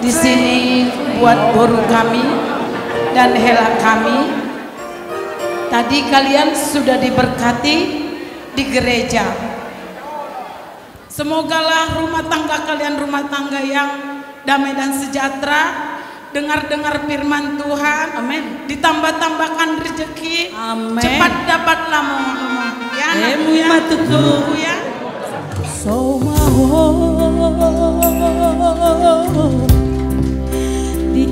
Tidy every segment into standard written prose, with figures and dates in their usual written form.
Di sini buat boru kami dan hela kami. Tadi kalian sudah diberkati di gereja. Semogalah rumah tangga kalian rumah tangga yang damai dan sejahtera. Dengar-dengar firman Tuhan, amin. Ditambah-tambahkan rezeki, amin. Cepat dapatlah mau ya, anakku ya, tutup ya. So mahal di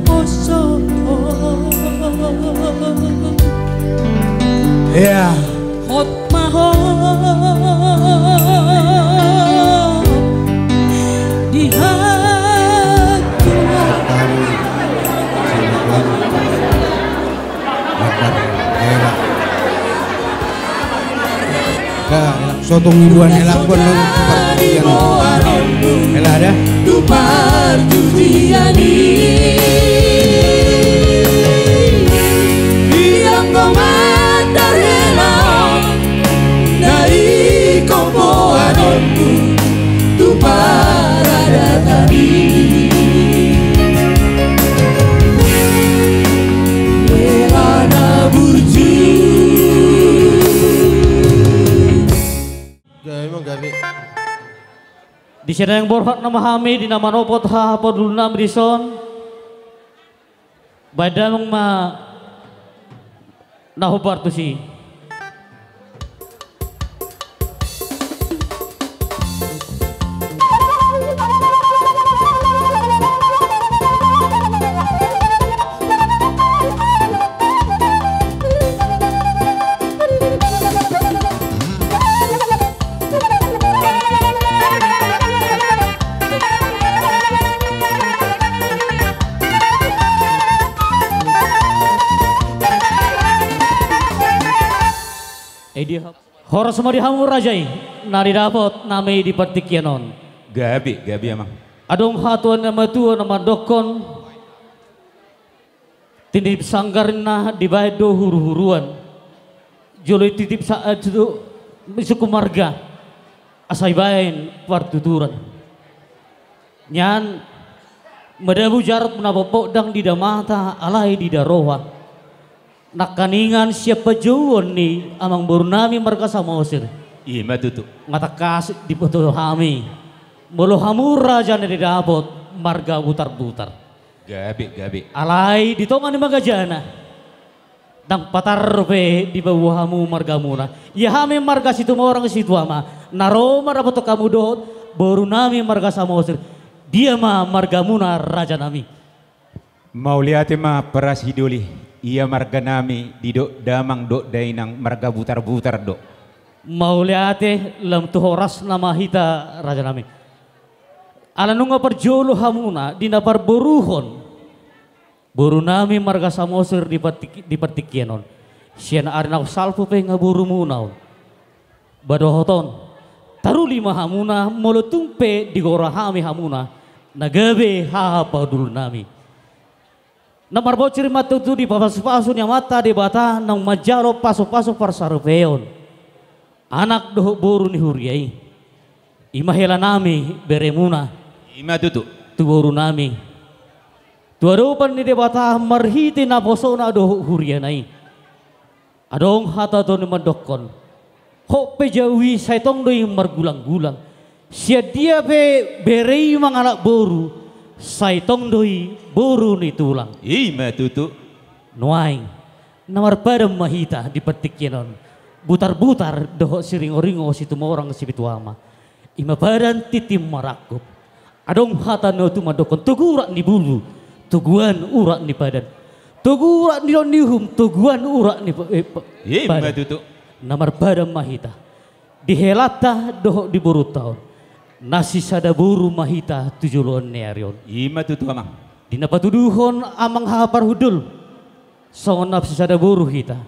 aposo, ya, hot mahal di sotong mingguan elak pun elak ada Tupar Tujiani Bilang komentar elak dari kompoanonku Tupar ada tadi Elana burju di sana yang berhak nama kami di nama nopot ha podulna brison badang ma nahubar tu si Horas semua dihamur rajai, nari dapat namai di partikianon. Gabi emang. Adong hatuan nama tua nama dokon, titip sanggarna di do huru-huruan, joloi titip saat itu suku marga, asai bain partuturan. Nyan medabu jarak menapopok dang di damata alai di daroha. Nakaningan siapa jauh nih amang baru nami marga sama osir. Iya matutu. Ngata kasih di betul kami. Mulu hamur raja nih dapot marga butar-butar. Gabi. Alai ditongan di magajana. Dang patar pe di bawah hamu marga muna. Ya kami marga situ mau orang situ ama. Naroma dapat kamu dot baru nami marga sama osir. Dia mah marga muna raja nami. Mau lihat mah peras hiduli. Iya marga nami di dok damang dok dainang marga butar-butar dok. Mau lihat lam tu horas nama hita raja nami. Ala nunga perjolo hamuna di napar boruhon. Boru nami marga samosir di partikianon. Sian arna salpo pe ngaburu munau. Badohoton. Taru lima hamuna molotumpe di gora hami hamuna. Nagabe haha padul nami. Namar bocir matu tu di pasu-pasu nya mata di bata nang majaro pasu-pasu parsarupeon. Anak doh boru ni huriai. Ima hela nami beremuna. Ima tutu. Tu boru nami. Tu adopan ni di bata marhiti na posona doh hurianai. Adong hata to ni mandokon. Hok pe jawi saitong doi margulang-gulang. Sia dia pe berei mang anak boru. Saitong doi boru ni tulang. Ima tutu. Nuaing namar padam mahita di petikianon. Butar-butar doh siring-oringo situ orang sibituama. Ima badan titim marakup. Adong hata no tu madokon tugurak ni bulu. Tuguan urak ni badan. Tugurak ni nihum tuguan urak ni Ima tutu. Namar padam mahita. Dihelata doh di boru tahun. Nasi sada buru mahita tujulon nearion. Ima tutu amang. Dina patuduhon amang hapar hudul. Songon nafsi sada buru hita.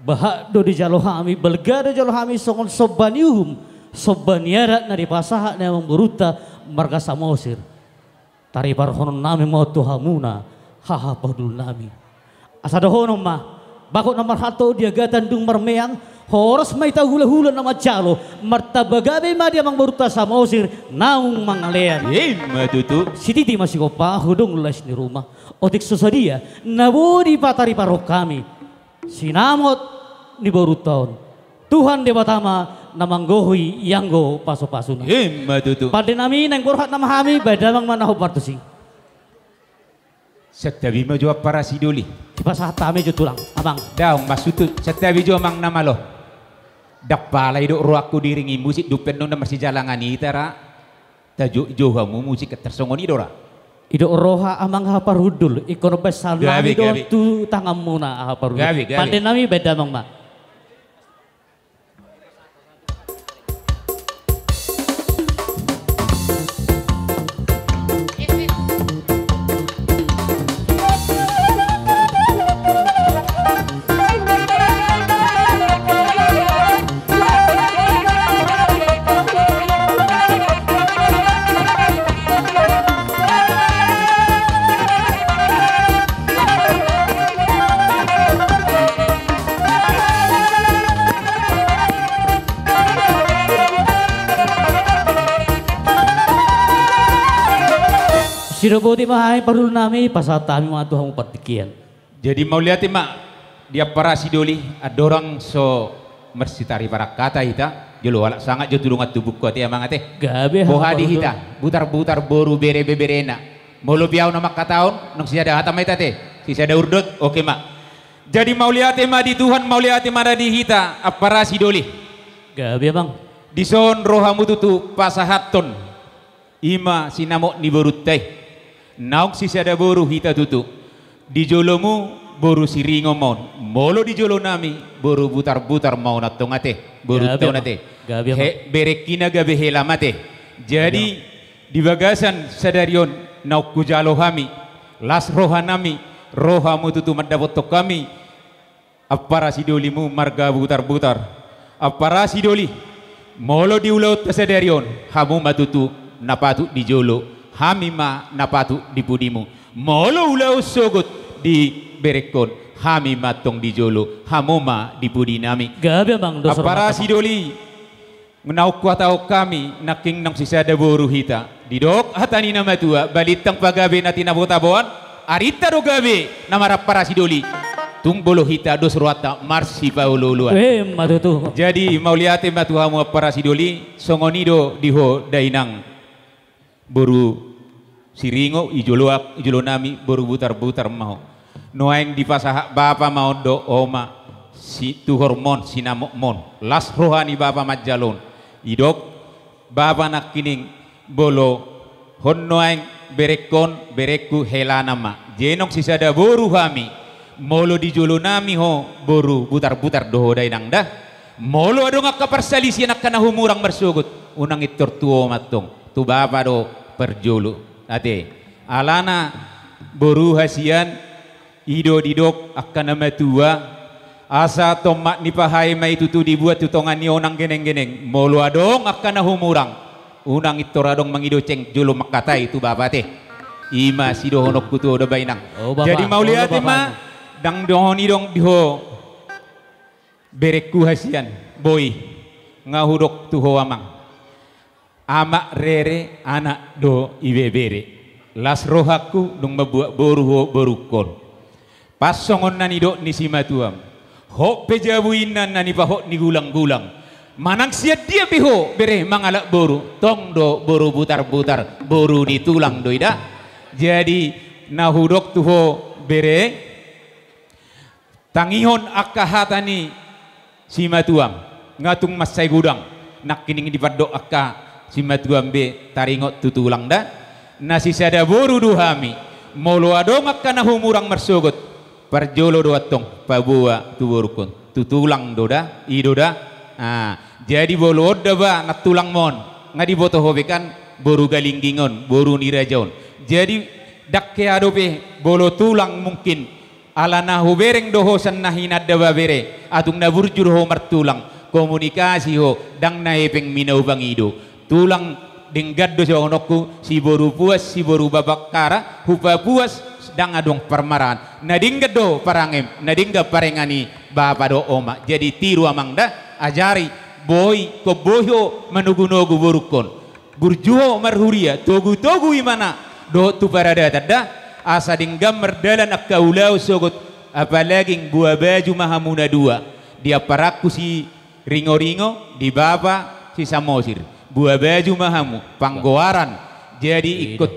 Bahak do di jalo hami belgada jalo hami songon sobaniuhum. Sobaniarat na di pasaha na memberuta marga samosir. Tari parhonon nami mau tuhamuna haha padul nami. Asada honom mah bakot namar hato dia gatan dung marmeang Horas may tagula-hula na madyalo, martabagabi madia mang baruta sa mausir, naung mangalean. Matutu. Si Titi masih pa hudong las ni rumah. Otik susadia, nabudi patari parok kami. Sinamot ni baru tahun. Tuhan debatama namanggohui yanggo paso-paso na. Matutu. Pada nami nang borhat nama kami, badamang manaho partusing. Setabi mo jawab para sidoli. Di pasah tami jutulang, abang. Daong masutut. Setabi jawab mang nama lo. Dakpalay do ruakku diringi musik dupen nona masih jalangan itara tajuk johamu musik ketersongon idora ido roha amang haparudul ikon besal nami do tu tangam muna haparudul pandai nami beda mang ma Sirobodi mahai parul nami pasal tami mga tuhang patikian. Jadi mau lihat mak dia para sidoli adorang so mersitari para kata ita jelo walak sangat jo tulungat tubuh ko tia mangate. Gabe Bohadi hita butar-butar boru bere beberena. Molo biau nama kataon nong siada hata mai tate. Siada urdot oke mak. Jadi mau lihat mak di Tuhan mau lihat mak di hita para sidoli. Gabe bang. Di son rohamu tutu pasahaton. Ima sinamo ni borutai. Nauk si sada boru hita tutu di jolomu boru siringo mon molo di jolo nami boru butar-butar mau natongate boru tonate he berekina gabe helamate jadi di bagasan sadarion nauk kujalo hami las rohanami rohamu tutu madaboto kami apara sidolimu marga butar-butar apara sidoli molo di ulau sadarion hamu matutu napatu di jolo hamima napatu di pudimu molo ulau sogot di berekon hamima tong di jolo hamoma di pudi nami gabe bang dosa apara sidoli menauk kuatau kami naking nang sisada boru hita didok hatani nama tua balitang pagabe natina botaboan arita do gabe nama para sidoli tung bolo hita dos ruata marsi paululuan matutu jadi mau liate matuhamu para sidoli songonido diho dainang boru siringo ijolo nami boru butar-butar mau noeng di pasah bapa mau do oma si tu hormon sinamok mon las rohani bapa majalon idok bapa nak kining bolo hon noeng berekon bereku helanama jenok sisada boru hami molo di jolo nami ho boru butar-butar doho dainang dah molo adong akaparsalisi nak kana humurang bersugut unang itor tuo matong tu bapa do perjolo ate alana boru hasian ido didok akan nama tua asa tomat ni pahai mai tutu dibuat tutongan ni onang geneng-geneng molo adong akan humurang unang itor adong mangido ceng jolo makata itu bapa te ima sido honok kutu oda bainang jadi mau lihat ima dang dohoni dong diho bereku hasian boy ngahudok tuho amang amak rere anak do ibe bere las rohaku dong mabuat boru borukon pasongon nani do ni simatuam hok pejabuinan nani pahok ni gulang-gulang manang siat dia piho bere mangalak boru tong do boru butar-butar boru di tulang do ida jadi nahudok tuho bere tangihon akahatani simatuam ngatung masai gudang nak kining di padok akka simatuam be taringot tutulang da nasi sada boru duhami molo adong akka nahumurang mersogot parjolo do atong pabua tuburukon tutulang doda idoda jadi bolo oda ba ngatulang mon ngadi boto hobekan boru galinggingon boru nirajaon jadi dakke adobe bolo tulang mungkin ala nahu bereng doho san nahinad da bere atung naburjur ho martulang komunikasi ho dang naepeng minau bangido tulang denggaddo sa onokku si boru puas si boru babakara hupa puas dang adong parmaran nadinggaddo parangem nadingga parengani bapa do oma. Jadi tiru amangda ajari boy ko boyo manugu-nugu burukon. Burjuho marhuria togu-togu imana do tu parada tada asa dinggam merdalan akkaulau sogot apalagi buah baju mahamuna dua. Dia paraku si ringo-ringo di bapa si samosir. Buah baju mahamu panggoaran jadi ikut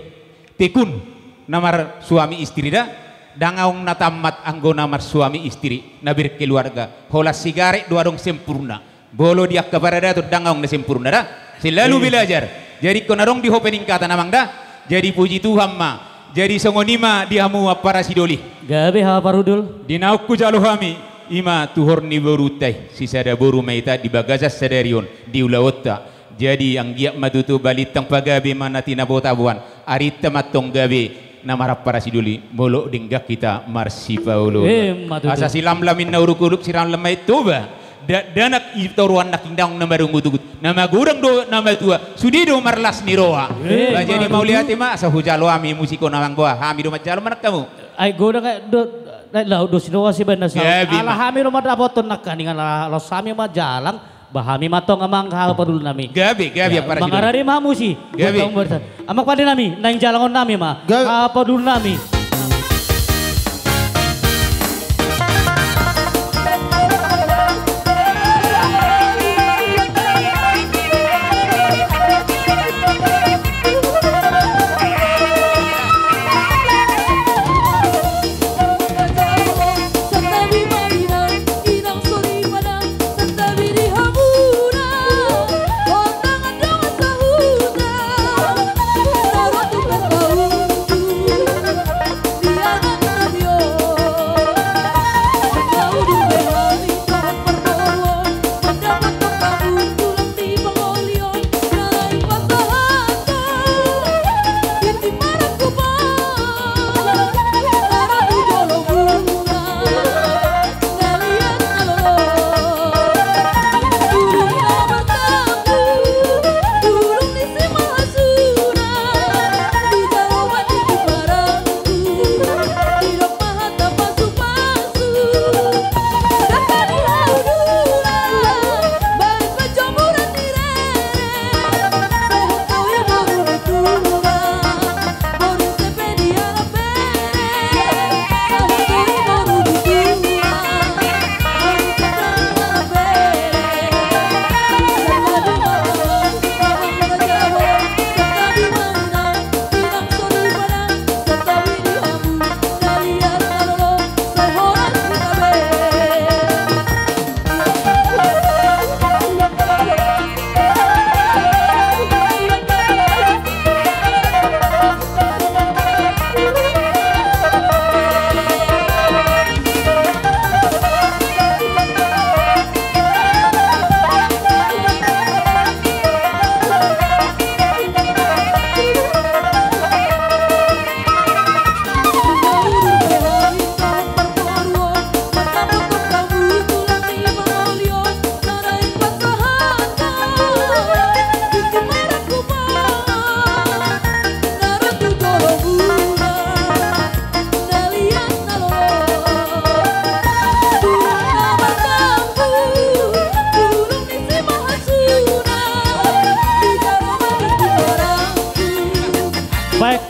tekun namar suami istri dah dangaung natamat anggo namar suami istri nabir keluarga holas sigare dua dong sempurna bolo dia keparada tu dangaung na sempurna dah selalu belajar jadi konarong di opening kata namang dah jadi puji Tuhan ma jadi songonima dihamu para sidoli gabe ha parudul dinaukku jalo kami ima tuhor ni borutai sisada boru meita di bagazas sadarion di ulawotta jadi ang giyak matutu balitang pagabi mana tinabotabuan arita matong gabi namarap para siduli molok dinggak kita marsi paulo asa silam lamin na urukuluk siram lamay tuba danak itoruan nakindang na marungutugut na magurang do nama tua sudido marlas ni roa jadi mau lihat ma asa hujalo ami musiko namang boa hami do majalo manak kamu ay goda ka do law do sinowa si banda sa ala hami do madapoton nakaningan la sami majalang bahami matong amang kapadul nami gabi para mangarari mamu si gabi amak pada nami naing jalangon nami ma kapadul nami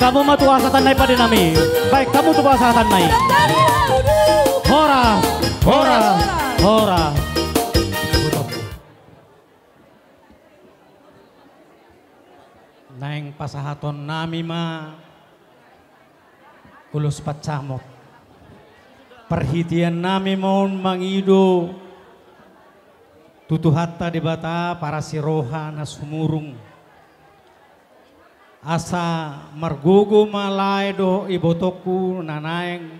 kamu mah tuasa tanai pada nami. Baik, kamu tuh tuasa tanai. Hora, hora, hora. Naeng pasahaton nami mah kulus pacamot. Perhitian nami mohon mangido tutu hatta di bata para siroha na sumurung. Asa margogo malay do ibotoku nanaeng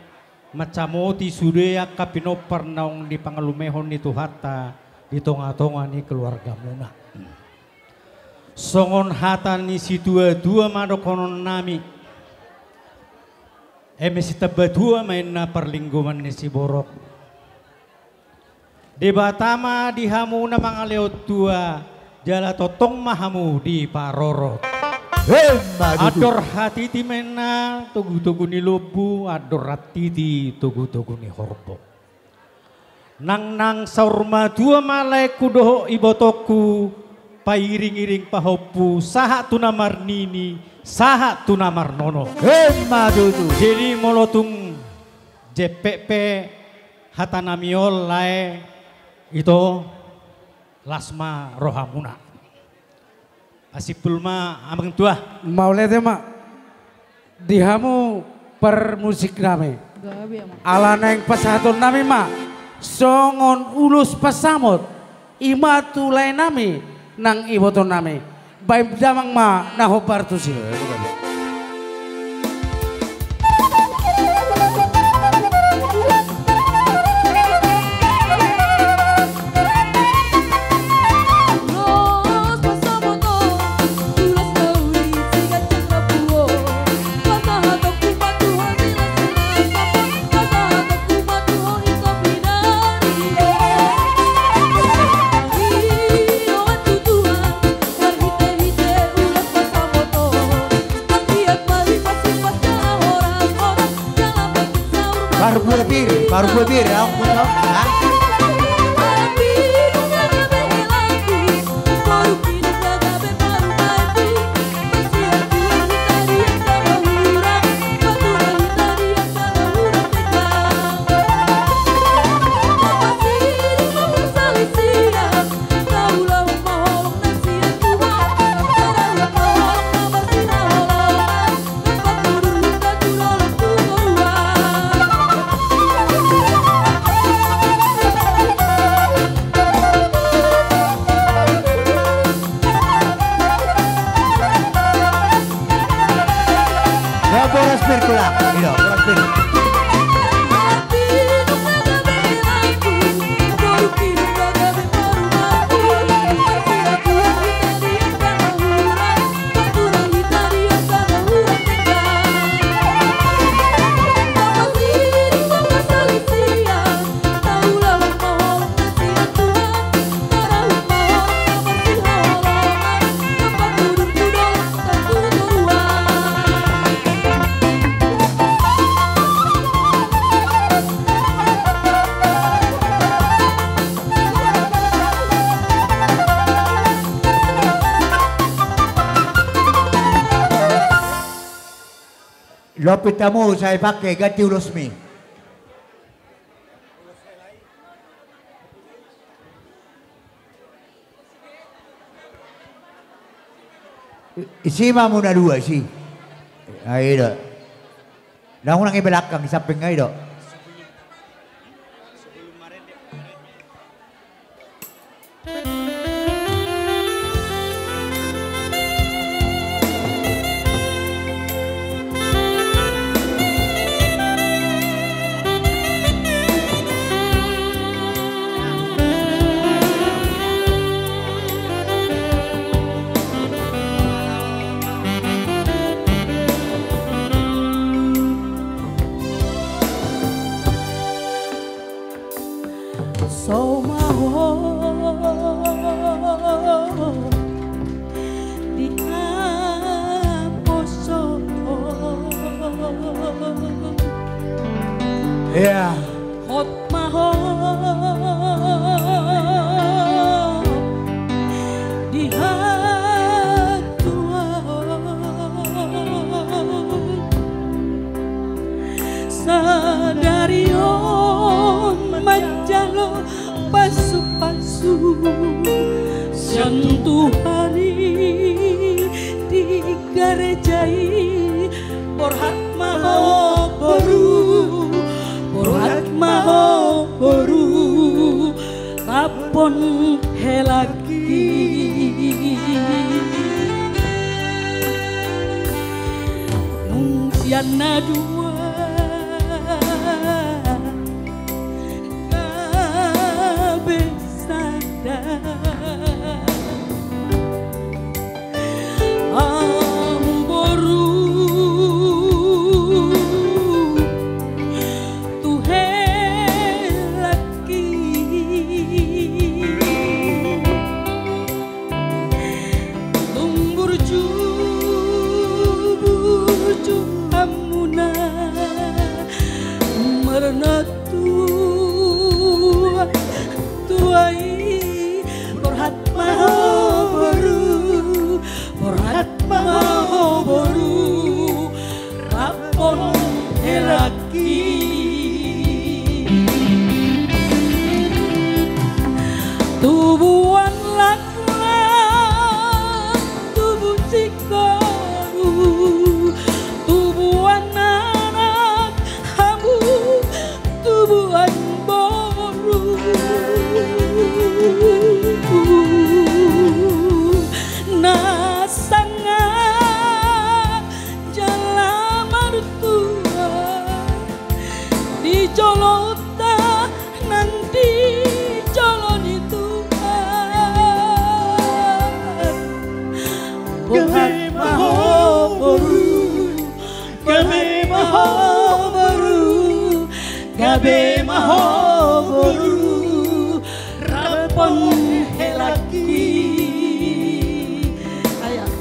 macamoti sudeya kapinopar naong di pangalumehon ni Tuhata di tonga-tonga ni keluarga muna. Songon hata ni si dua madokonon nami. Si tabadua main na perlingguman ni si borok. Di batama di hamu na mga leot tua jala totong mahamu di parorot. Ador hati ti mena tugu-tugu ni lubu, ador hati ti tugu-tugu ni horbo. nang saurma dua malai kudoho ibotoku pairing-iring pahopu saha tuna marnini saha tuna marnono Madudu. jadi molotung JPP hatanamiol lae itu lasma rohamuna asipulma amang tua Mau lihat ya mak, dihamu per musik nami. Ala neng pasatun nami mak, songon ulus pasamot, ima tulai nami, nang iboton nami. Baik damang ma, naho partusi. Baru gue bir, aku tahu. Lopit tamu saya pakai ganti ulusmi. Isi mah muna dua sih. Ayo dah. Dah ulang ke belakang di samping ayo dah. Ya. Hot maho di hatua sadarion manjalo pasu-pasu sentuh hari di garejai borhat maho baru Borhat maho boru rapon helaki nungsiana dua kabesada Amuna Borat maho boru, borat maho boru, rapon helaki. Tubuhan laklan, tubuh sikaru, tubuhan anak hamu, tubuhan boru. Nasangan jalan mertua di Jolota nanti calon itu kami maho boru, kami maho boru, kami maho boru, rapon helaki. Ayah.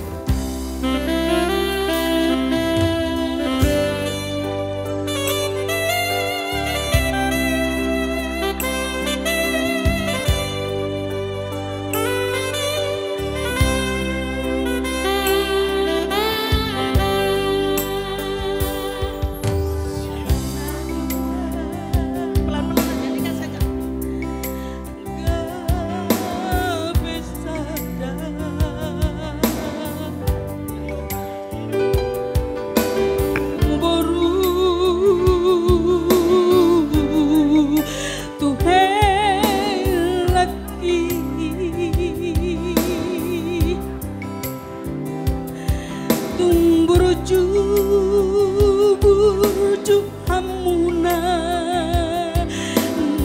Burju hamuna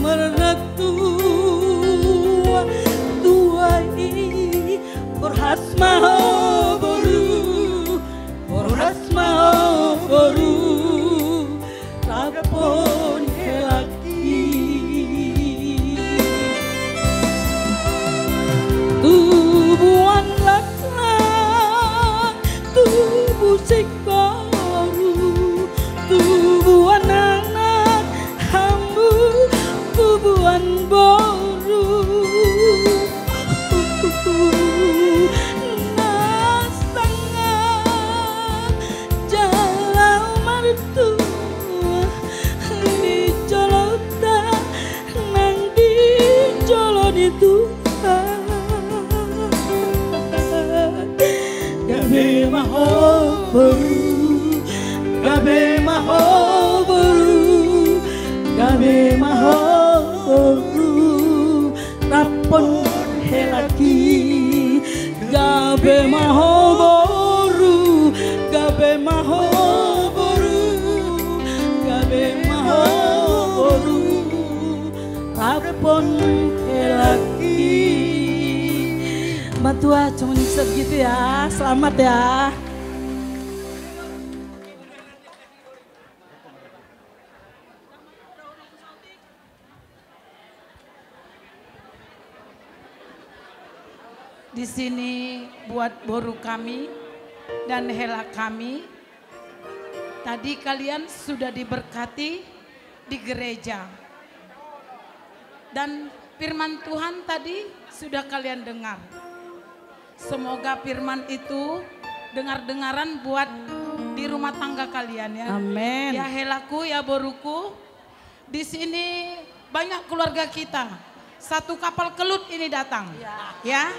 meratua tuai borhas maho boru, borhas maho boru, rapon helaki. Tubuhan laklan, tubuh sikaru, tubuhan anak hambu, tubuhan boru. Nasangan jalan mertua di Jolota nang di Jolon itu. Gabe maho boru, gabe maho boru, gabe maho boru, rapon helaki. Gabe maho boru, gabe maho boru, gabe maho boru, rapon helaki. Mbak Tua cuma segitu ya, selamat ya. Di sini buat boru kami dan hela kami. Tadi kalian sudah diberkati di gereja. Dan firman Tuhan tadi sudah kalian dengar. Semoga firman itu dengar-dengaran buat di rumah tangga kalian ya. Amin. Ya helaku, ya boruku. Di sini banyak keluarga kita. Satu kapal kelut ini datang. Ya.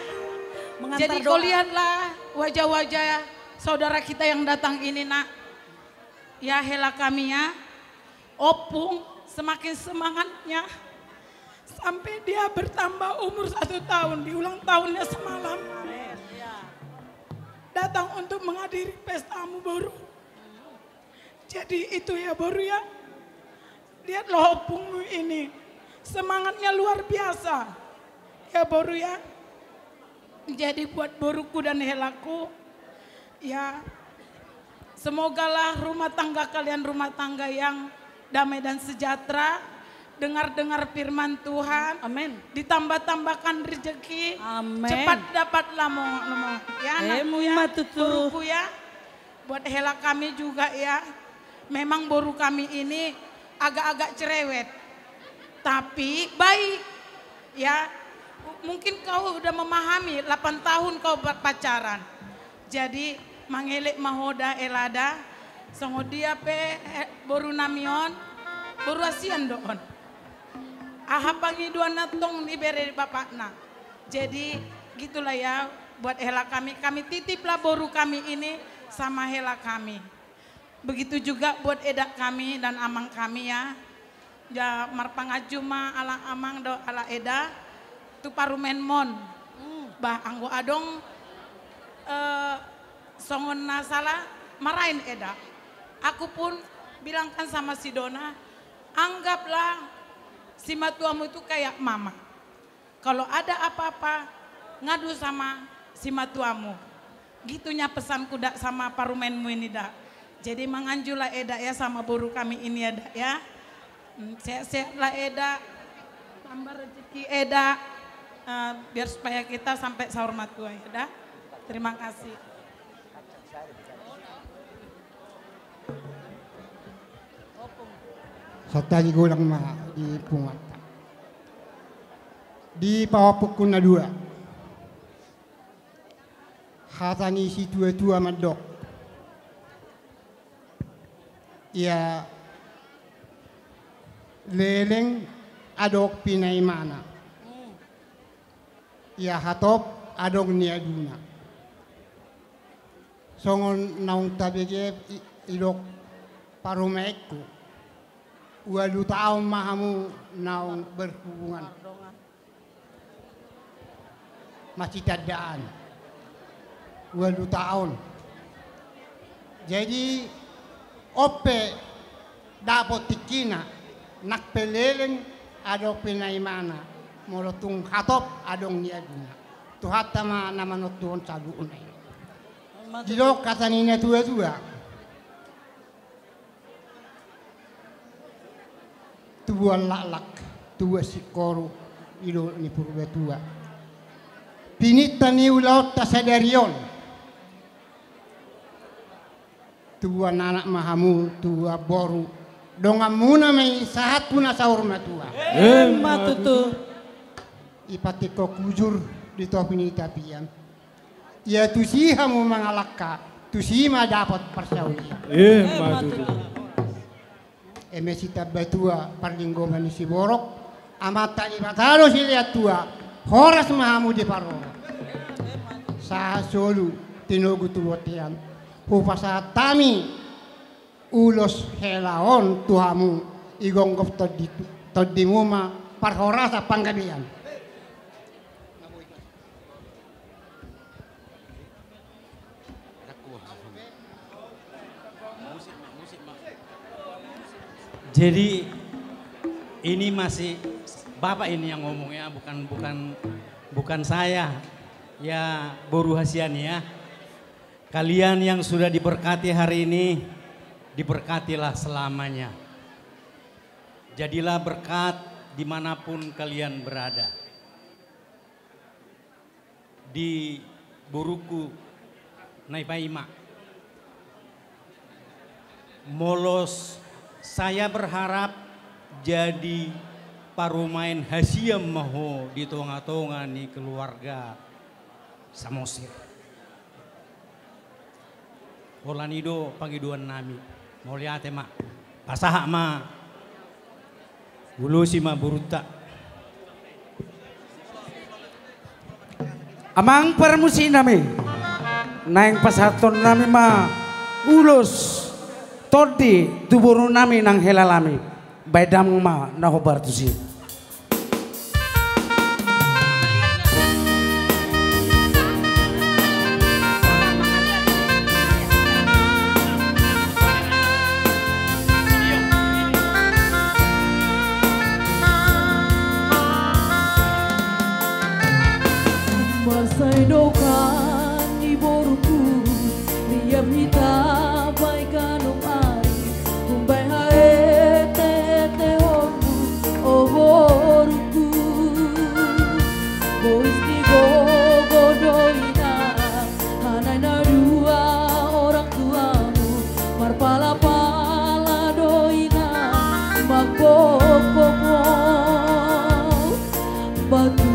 Mengantar Jadi doa. kau lihatlah wajah-wajah saudara kita yang datang ini nak. Ya hela kami ya. Opung semakin semangatnya. Sampai dia bertambah umur 1 tahun di ulang tahunnya semalam. Datang untuk menghadiri pestamu boru. Jadi itu ya boru ya. Lihatlah opungmu ini. Semangatnya luar biasa. Ya boru ya. Jadi buat boruku dan helaku. Ya. Semogalah rumah tangga kalian rumah tangga yang damai dan sejahtera. Dengar-dengar firman Tuhan. Amin. Ditambah-tambahkan rezeki. Amin. Cepat dapatlah mau ya anakku ya. Boruku ya. Buat hela kami juga ya. Memang boru kami ini agak-agak cerewet. Tapi baik. Ya. mungkin kau udah memahami 8 tahun kau berpacaran. Jadi mangelek mahoda elada songo dia pe boru namion boru asian doon. Aha pangi dua natong diberi bapakna. Jadi gitulah ya buat hela kami. Kami titiplah boru kami ini sama hela kami. Begitu juga buat edak kami dan amang kami ya. Ya marpangajuma ala amang do ala eda tu parumen mon. Bah anggo adong songon nasala marahin eda. Aku pun bilangkan sama si Dona, anggaplah si matuamu itu kayak mama. Kalau ada apa-apa ngadu sama si matuamu. Gitunya pesan kuda sama parumenmu ini dak. Jadi manganjulah eda ya sama boru kami ini ya dak ya. Sehat-sehatlah eda, tambah rezeki eda, biar supaya kita sampai sahur matua ya dak. Terima kasih. Satali gulang ma di pungata. Di pawapuk kuna dua. Hatani si tua-tua madok. Ya leleng adok pinay mana. Ya hatop adok niaduna. Songon naung tabege idok parumeku. 2 tahun mahamu naung berhubungan. Masih tadaan. 2 tahun. Jadi ope dapat tikina nak peleleng adok pinay mana molotung hatop adong niaduna. Tuhat tama naman tuon sagu unay. Jilok kasanina tua-tua. Tua lalak, tua sikoro ilo ni purba tua. Pinita ni ulaut tasadarion. Tua nanak mahamu, tua boru. Donga muna may sahat puna sahur matua. Matutu. Ipati ko kujur dito pinita piyan. Ya tusiha mo mga lakka, tusima dapat persawian. Matutu. Emesita batua parlinggongan ni si borok, amata ni matalo si lihat tua, horas mahamu di parora. Sa solu tinugu tuwatian. Pupasa tami ulos helaon tuhamu igonggop todimu ma parhora sa panggabian. Jadi ini masih Bapak ini yang ngomongnya bukan saya. Ya boru hasian ya. Kalian yang sudah diberkati hari ini, diberkatilah selamanya. Jadilah berkat dimanapun kalian berada. Di buruku Naipaima. Molos, saya berharap jadi parumain hasiam maho di tonga-tonga ni keluarga Samosir. Olanido pangiduan nami. Moliate ma. Pasaha ma. Bulusi ma buruta. Amang permusi nami. Naing pasaton nami ma. Ulus. Todi tuburu nami nang helalami. Baidam ma naho bartusi. Masaidokan iboruku diam hita baikan umari kumbai hae te honmu oh boruku bois di gogodoina hanai na dua orang tuamu marpala-pala doina makok batu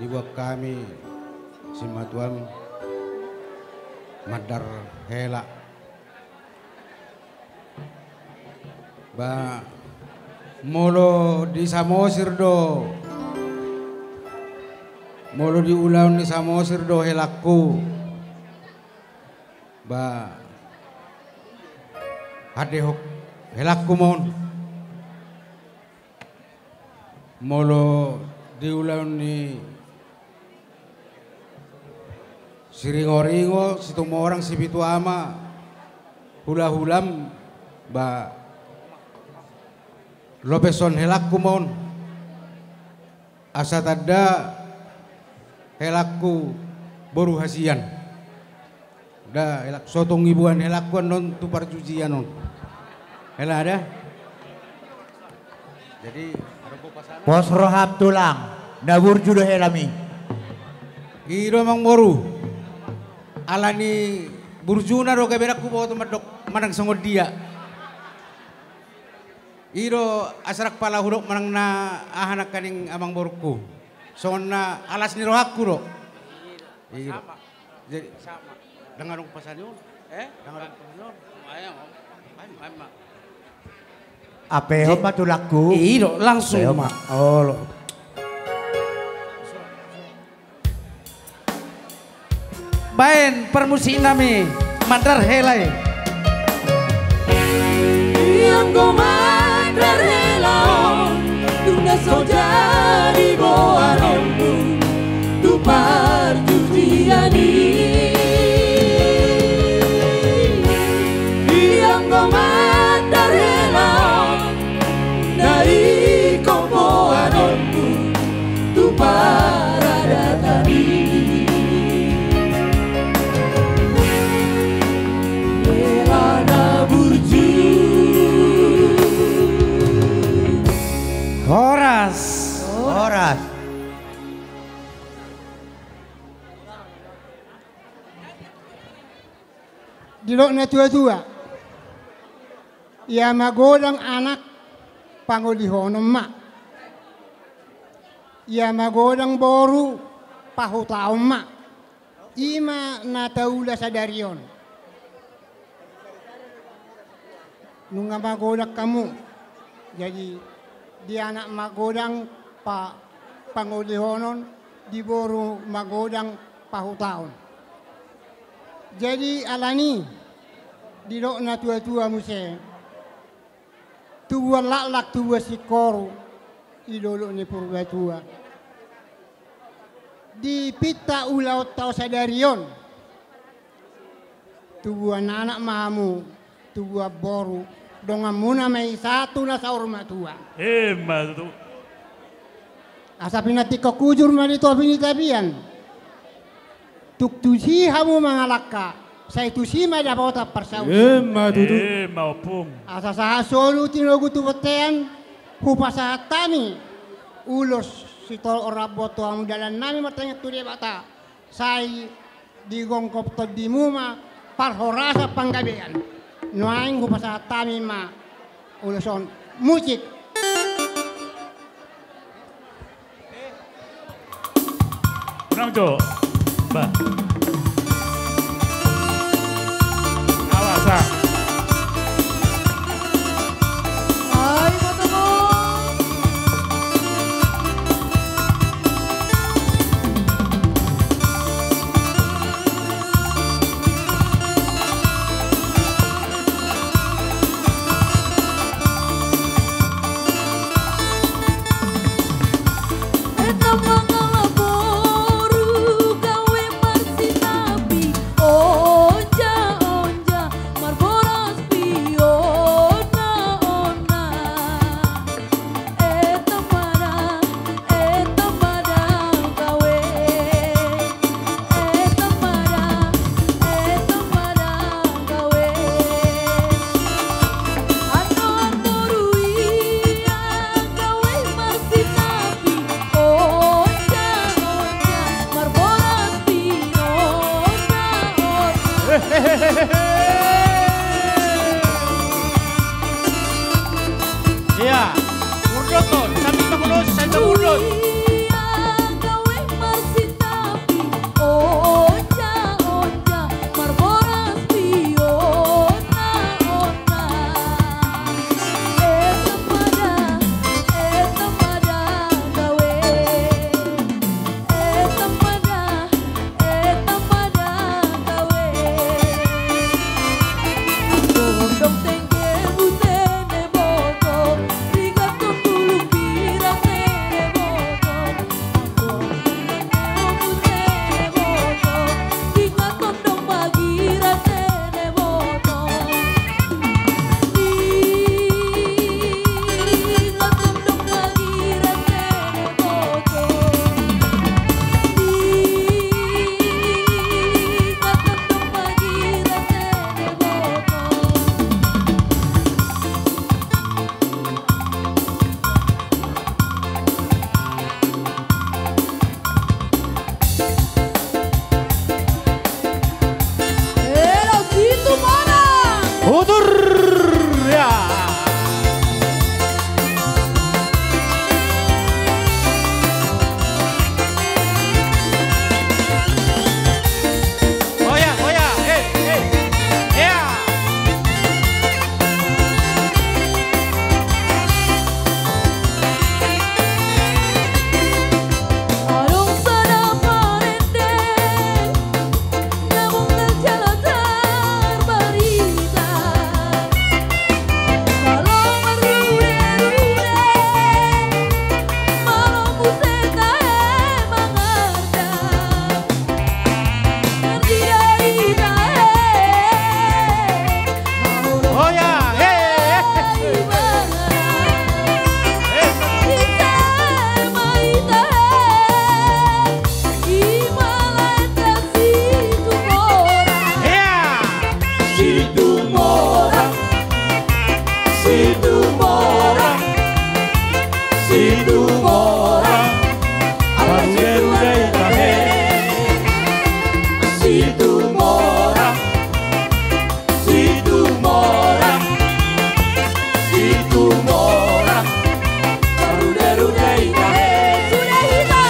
Ibu kami simatuan madar hela ba molo di Samosir do molo di ulang di Samosir do helaku ba hadehok helaku mon molo di ulang ni siringo-ringo situ orang si pitu ama hula-hulam ba lopeson helakku mon asa tada helakku boru hasian da helak sotong ibuan helakku non tu parcucian non hela ada jadi pos rohab tulang nabur judo helami iro mang boru alani burjuna ro kaberak ku bawa madok manang songod dia iro asrak pala hurok manang na ahanak kaning amang borku songon na alas ni rohakku ro iro jadi sama dengan rong pasan yun dengan rong pasan yun ayam apehom matulakku iro langsung ma oh lo bain permusikan kami mandar helai yang kau mandar helai tunda saudari boaronmu tu parjudiani yang kau mandar helai dari kau boaronmu tu paradatani Horas. Dilok na tua-tua. Ia magodang anak pangulihonom ma. Ia magodang boru pahutaom ma. Ima nataula sa darion. Nunga magodak kamu. Jadi di anak magodang pangulihonon di boru magodang pahutaon. Jadi alani di dok na tua-tua muse tua laklak tua si koru idolo ni purba tua di pita ulau tau sadarion tua anak mamu tua boru donga muna mai satu na saur matua matu asa pinati ko kujur mali to pinitabian tuk tusi hamu mangalaka saya tusi ma dapat persau matu maupung asa saha solu tinogu tu betean hupasa tani ulos sitol ora boto amu dalan nami matanya tu dia bata sai digongkop to di muma parhorasa panggabean nuaing hupasa tani ma uloson musik Nang Jo ba awas Hai matamu eta mangala boru gawe situ mora arude ikahe situ mora situ mora situ mora arude ikahe sudah hita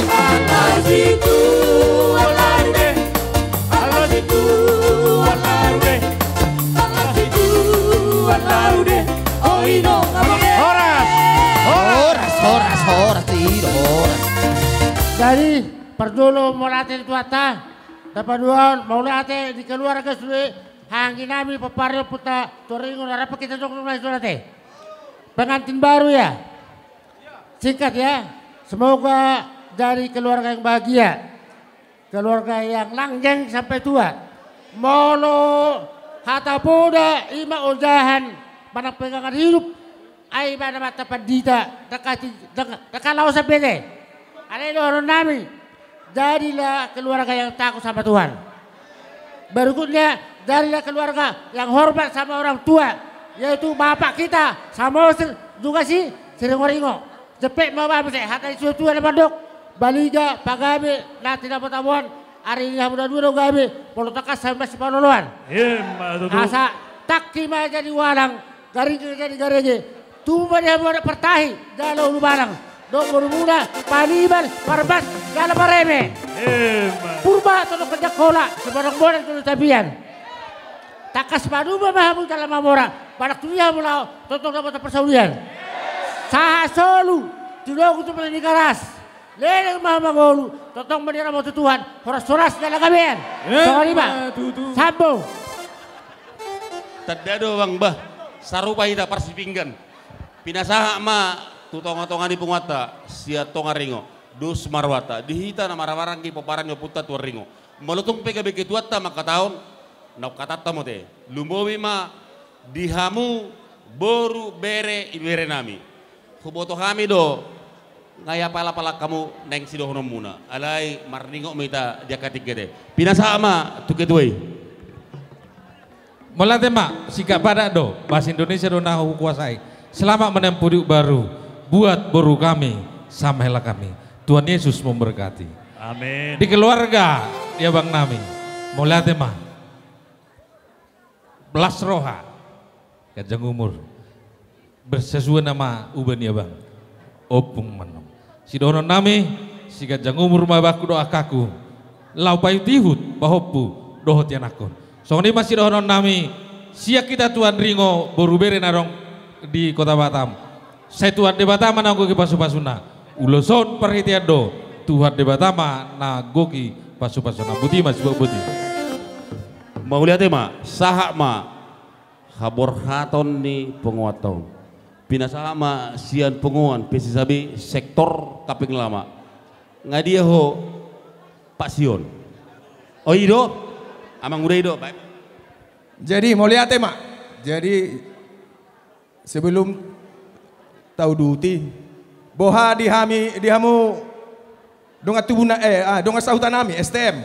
ala situ alarude ala situ alarude ala situ alarude oino ngabonge Horas, tiro, horas. Jadi perjolo mau latih tuata, dapat dua mau latih di keluarga sudah hangin nami peparel puta toringo apa kita jok mulai latih. Pengantin baru ya, singkat ya. Semoga dari keluarga yang bahagia, keluarga yang langgeng sampai tua. Molo hata poda ima ojahan pada pegangan hidup. Ay ba naman tapat dita, nakalau sa pede. Alay doon namin, darilah keluarga yang takut sama Tuhan. Berikutnya, darilah keluarga yang hormat sama orang tua, yaitu bapak kita, sama juga si Ringo. Cepet mababa saya, hatai suatu na bandok, baliga, pagabi, natin na patabuan, ari nga muna duro gabi, polotakas sama si panuluan. Asa, takki ma jadi walang, garing jadi garengi. Tumba dia buat pertahi dalam lubalang. Dok bermuda paniban parbas dalam pareme. Purba atau kerja kola sebarang bola itu tabian. Takas padu mahamu dalam amora. Badak dunia mulau tonton dapat persaudian. Saha solu tidak untuk melini karas. Leleng mahamagolu tonton bendera mau Tuhan. Horas-horas dalam kabian. Soal lima. Sambung. Tadado bang bah sarupa hita persipinggan. Pinasaha ma tutonga-tonga di penguata sia tonga ringo dus marwata dihita na marawarang ki paparan yo puta tuar ringo malutong PKB ketuata maka tahun nak katata mo te lumbowi ma dihamu boru bere ibere nami kuboto kami do ngaya pala-pala kamu neng sidohono muna alai marningo mita dia katigede pinasaha ma tuketuai Molate mak sikap pada do bahasa Indonesia do nahu kuasai. Selamat menempuh hidup baru buat boru kami, samailah kami. Tuhan Yesus memberkati. Amin. Di keluarga ya Bang Nami, mulai tema belas roha, kajang umur bersesuai nama uben ya Bang. Opung menom. Si dono nami, si kajang umur mabaku doa kaku, lau payu tihut bahopu dohot yanakon. Soalnya masih dono nami, siap kita Tuhan Ringo boru bere narong di kota Batam. Saya Tuhan di Batam nanggo ki pasu-pasuna. Uloson perhatian do. Tuhan di Batam nanggo ki pasu-pasuna. Buti mas buti. Mau lihat ma, sahak ma, habor haton ni penguatan. Pinasaha ma sian penguan pesisabi sektor kaping lama. Ngadia ho Pak Sion. Oh ido, amang udah ido. Jadi mau lihat ma, jadi sebelum tahu duti, boha dihamu donga tubuna donga sahutan nami STM.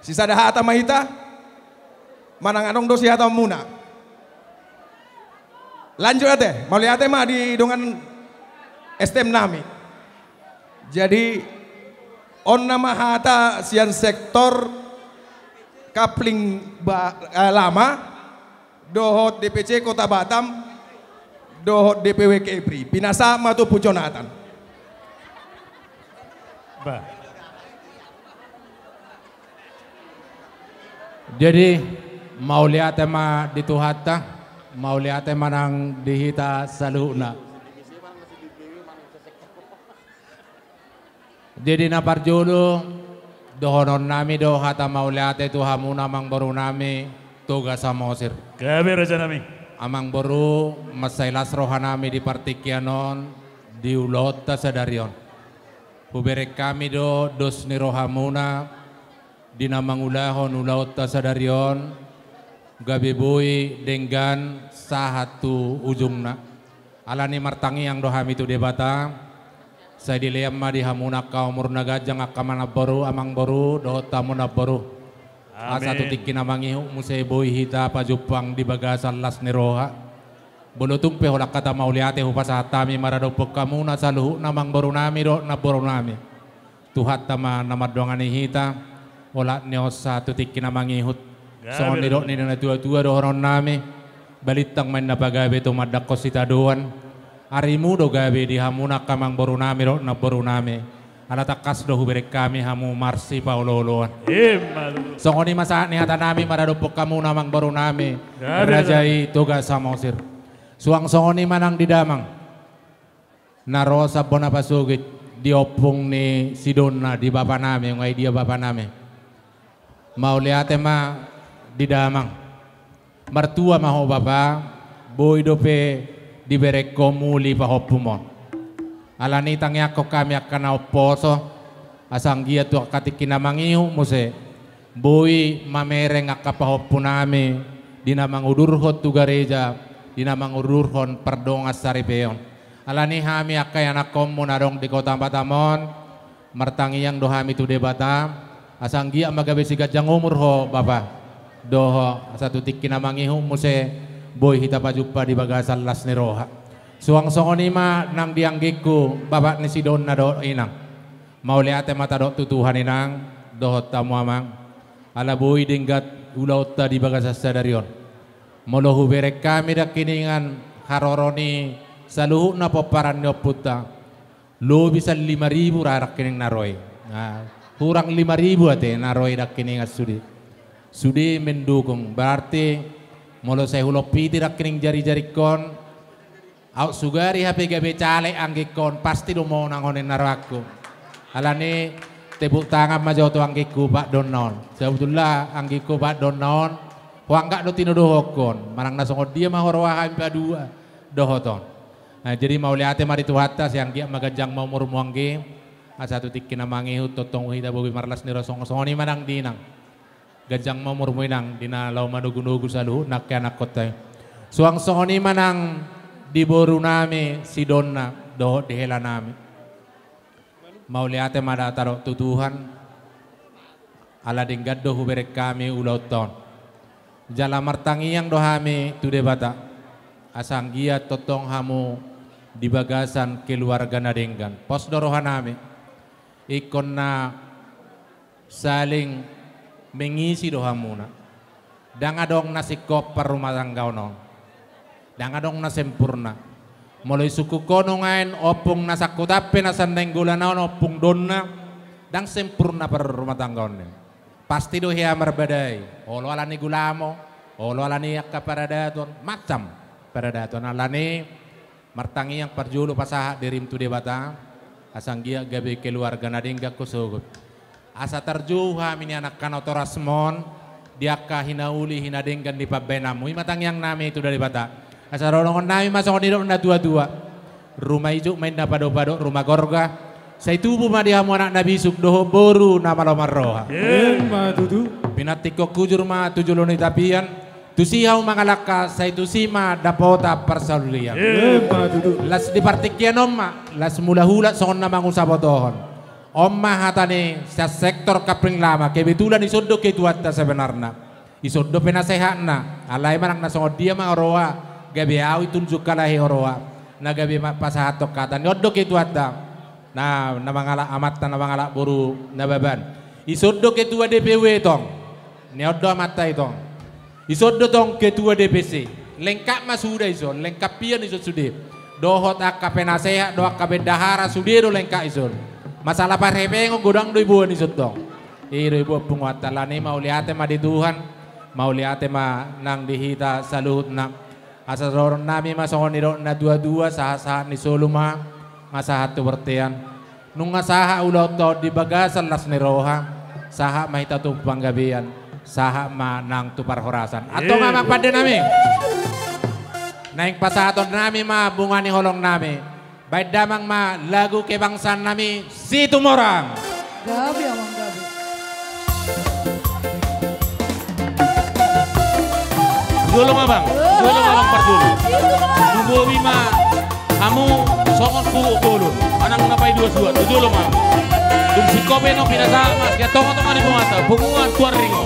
Sisa dah hata mahita, manang anong dosi hata muna. Lanjut ate, mau lihat mah di dongan STM nami. Jadi on nama hata sian sektor kapling lama, dohot DPC Kota Batam. Dohot DPW Kepri, pinasa matu puconatan. Jadi mau lihat tema di tuhata, mau lihat tema nang dihita saluna. Jadi napar julu dohonon nami do hata mau lihat itu hamu namang baru nami tugas samosir. Gabe raja nami. Amang boru masailas rohanami di partikianon di ulot sadarion. Huberek kami do dos ni rohamuna di namang ulahon ulot sadarion gabi boy denggan sahatu ujungna. Alani martangi yang dohami tu debata. Saya dilem ma di hamuna kau murna gajang akamana boru amang boru do tamuna boru. Satu tiki namangi musai boy hita pajupang di bagasan las niroha Bulutung pe holak kata mauliate hupasatami marado pekamuna saluhu namang borunami do na borunami. Tuhat tama nama dongan hita ola neos satu tiki namangihut. Songon nidok ni na tua-tua do horon nami. Balitang main napagabe to madak kosita doan. Arimu do gabe di hamuna kamang borunami do na borunami. Ala takas do huberek kami hamu marsi pauloloan. Songoni masa ni hata nami maradopok kamu namang baru nami. Rajai toga samosir. Suang songoni manang di damang. Narosa bona pasugit diopung ni Sidona di bapa nami ngai dia bapa nami. Mau lihat ma di damang. Mertua maho bapa boy dope diberek komuli pahopumon. Alani tangya ko kami akan oposo asang gia tu akati kinamangihu muse boy mamereng akapahopu nami dinamang udurhot tu gareja dinamang udurhon perdongas saripeon alani hami akay anakom munarong di kota Batamon martangiyang dohami tu debata asang gia magabe sigat jang umur ho bapa doho satu tik kinamangihu muse boy hita pajupa di bagasan las neroha. Suang songonima nang dianggiku bapak ni Sidona do inang. Mau lihat mata do tutuhan inang dohot tamu amang. Ala boy dinggat ulaut di bagasas sadarion. Molohu berek kami dak kiningan haroroni saluhu na paparan nyo puta. Lo bisa 5.000 rarak kining naroy. Kurang 5.000 ate naroy dak kining sudi. Sudi mendukung berarti molo saya hulopiti dak kining jari-jari kon. Au sugari hape gabe cale anggikon pasti do mau nangonin naraku. Alani tepuk tangan majoto anggiku Pak Donon. Sebetulnya anggiku Pak Donon. Huang gak do tinuduhokon. Marang nasongod dia mahorwa hampa dua dohoton. Nah, jadi mau lihat mari tuhata siang dia magajang mau murmuanggi. Asatu tikin namangihu totong hita bobi marlas ni rosong songoni manang dinang. Gajang mau murmuinang dina lau madugunugu saluhu nakya nakotay. Suang songoni manang di boru nami Sidona doh dihela nami mau lihat mada taro tutuhan ala dinggat doh berek kami ulauton jala martangi yang dohami tu debata asang gia totong hamu di bagasan keluarga nadenggan pos dorohan nami ikon na saling mengisi dohamuna dangadong nasi koper rumah tangga non dangadong na sempurna. Mulai suku kono ngain opung na sakutape na sandeng gulanaon opung donna dang sempurna per rumah tanggaon. Pasti do hia marbadai. Olo alani gulamo, olo alani akka paradaton macam paradaton alani martangi yang perjulu pasaha dirim tu debata asang gia gabe keluarga nadingga kusugut. Asa terjuha mini anak kanotorasmon diakka hinauli hinadenggan di pabenamu. Imatang yang nami itu dari bata. Asaronongon nami masong nidok na dua-dua. Rumah ijuk main na pado-pado rumah gorga. Say tubuh ma dihamu anak nabi suk doho boru na malomarroha. Pinatiko kujur ma tujuloni tapian. Tusihaw mangalaka say tusima dapota persalulian. Las dipartikyan omma. Las mula-hula songon na mangusabotohon. Omma hatani sa sektor kapring lama. Kebetulan isoddo ketuata sebenarnya. Isoddo penasehat na. Alay manang nasongod dia ma oroa. Gabi au tunjuk kalahi oroa na gabi pasahatok kata nyodok itu ada na mangala amat na mangala buru na baban isodok ketua DPW tong nyodok mata itong isodok tong ketua DPC lengkap mas sudah iso lengkap pian iso sudah dohot akka penasehat do akka bendahara sudah do lengkap iso masalah parepeng godang do ibuan iso tong ibu penguatalani mau lihat ma di Tuhan mau lihat ma nang dihita salut na asa roron nami masongon niro na dua-dua saha-saha ni soluma ngasaha tu bertian nung ngasaha uloto di bagasan las niroha saha mahita tu panggabian saha ma nang tu parhorasan atau ngamang pada nami naing pasahaton nami ma bunga ni holong nami baik damang ma lagu kebangsaan nami si tumorang gabi amang gabi Dulu abang, dulu abang pardulu. Dulu bima, kamu songon kuku dulu. Anang napai dua. Dulu mah. Dum kobe no pinasa mas, ya tongo di bungata, bunguan tuar ringo.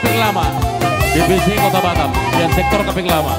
Kaping Lama, DPC Kota Batam, dan sektor Kaping Lama.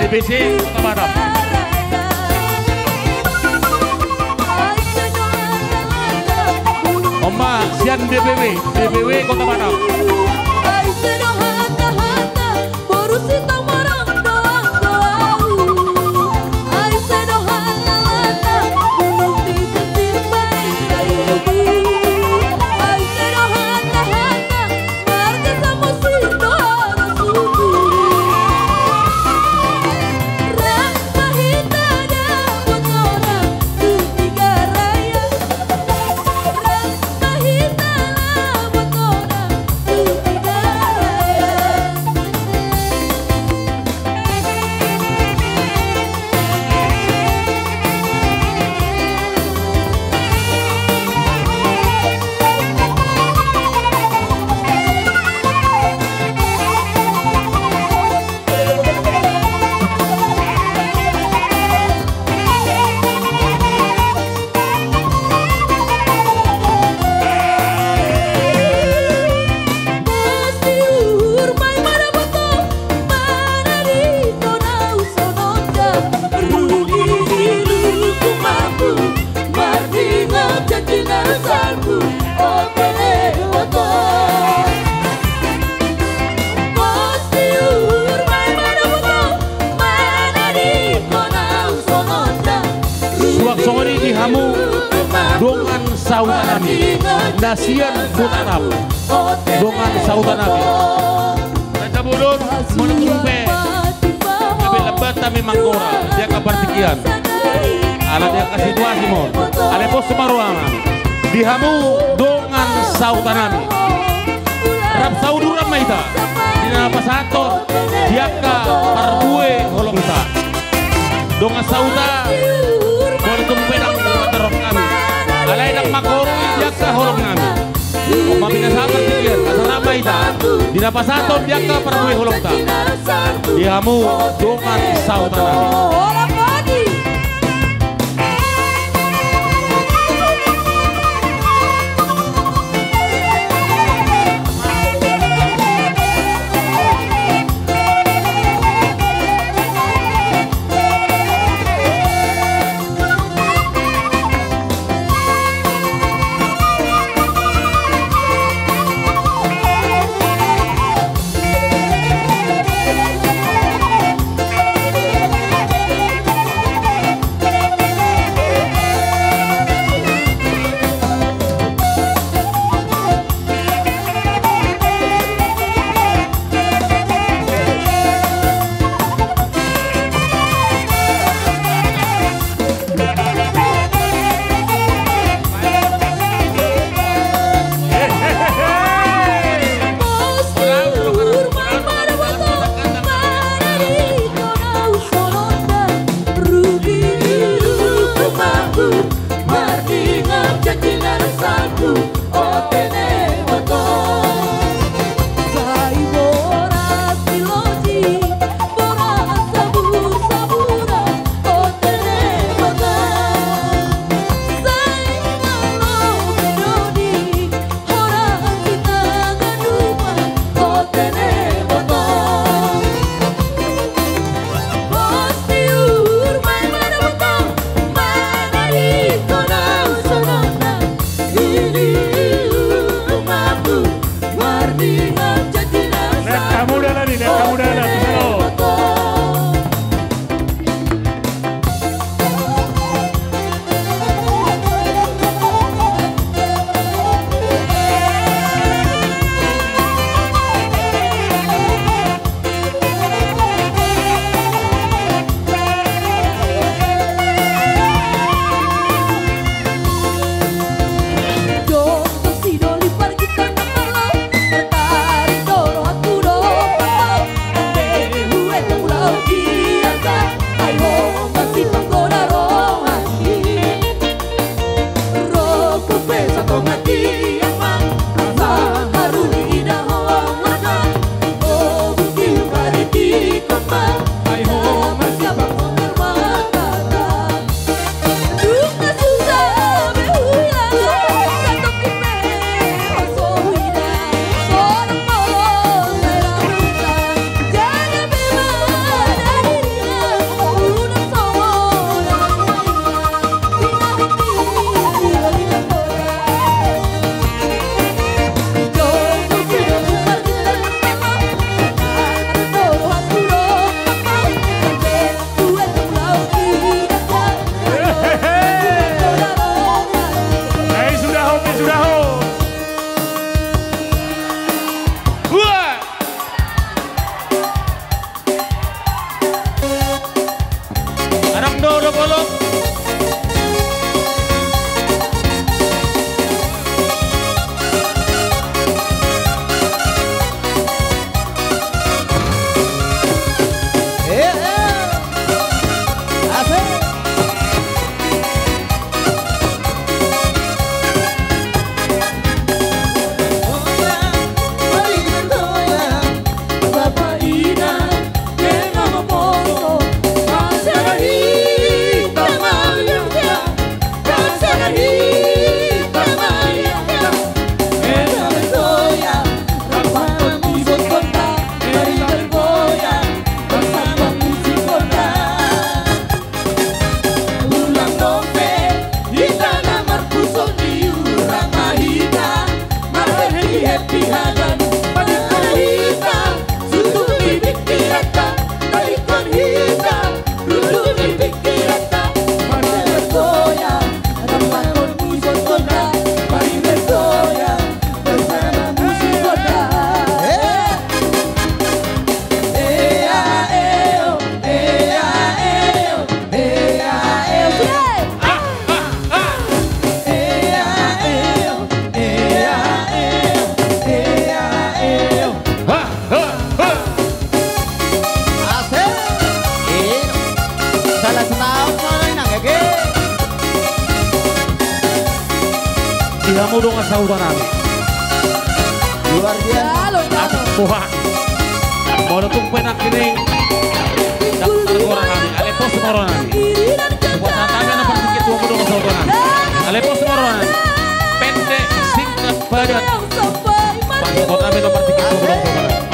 DPC Kota Batam. Oma Sian DPW Kota Batam. Joluak songori dihamu dongan sautan nami nasian butarap dongan sautan nami Raja Budon menumpe kami lebat kami mangkora dia kabar tikian ala dia kasih situasi mon ale pos semaruama dihamu dongan sautan nami rap sauduram maita dina pasator diaka parbue holongta dongan sauta boleh tumpedang terok kami alai dak makoro diaka holong kami Oma bina sabar tikian asara maita dina pasator diaka parbue holongta dihamu dongan sautan nami Dihamu dong sautan nami. Luar biasa. Tuhan. Mau nutung penak kini. Daftar orang kami. Alepos semua orang kami. Buat hatami yang pergi tua dong sautan nami. Alepos semua orang kami. Pendek, singkat, padat. Pasokot kami nomor 3 tua dong sautan nami.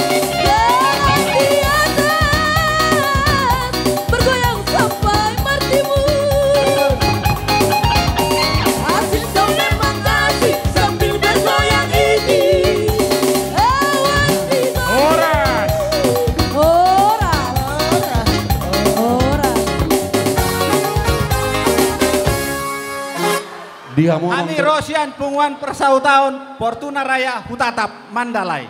Ani Rosian Punguan Persautaan Fortuna Raya Hutatap Mandalay.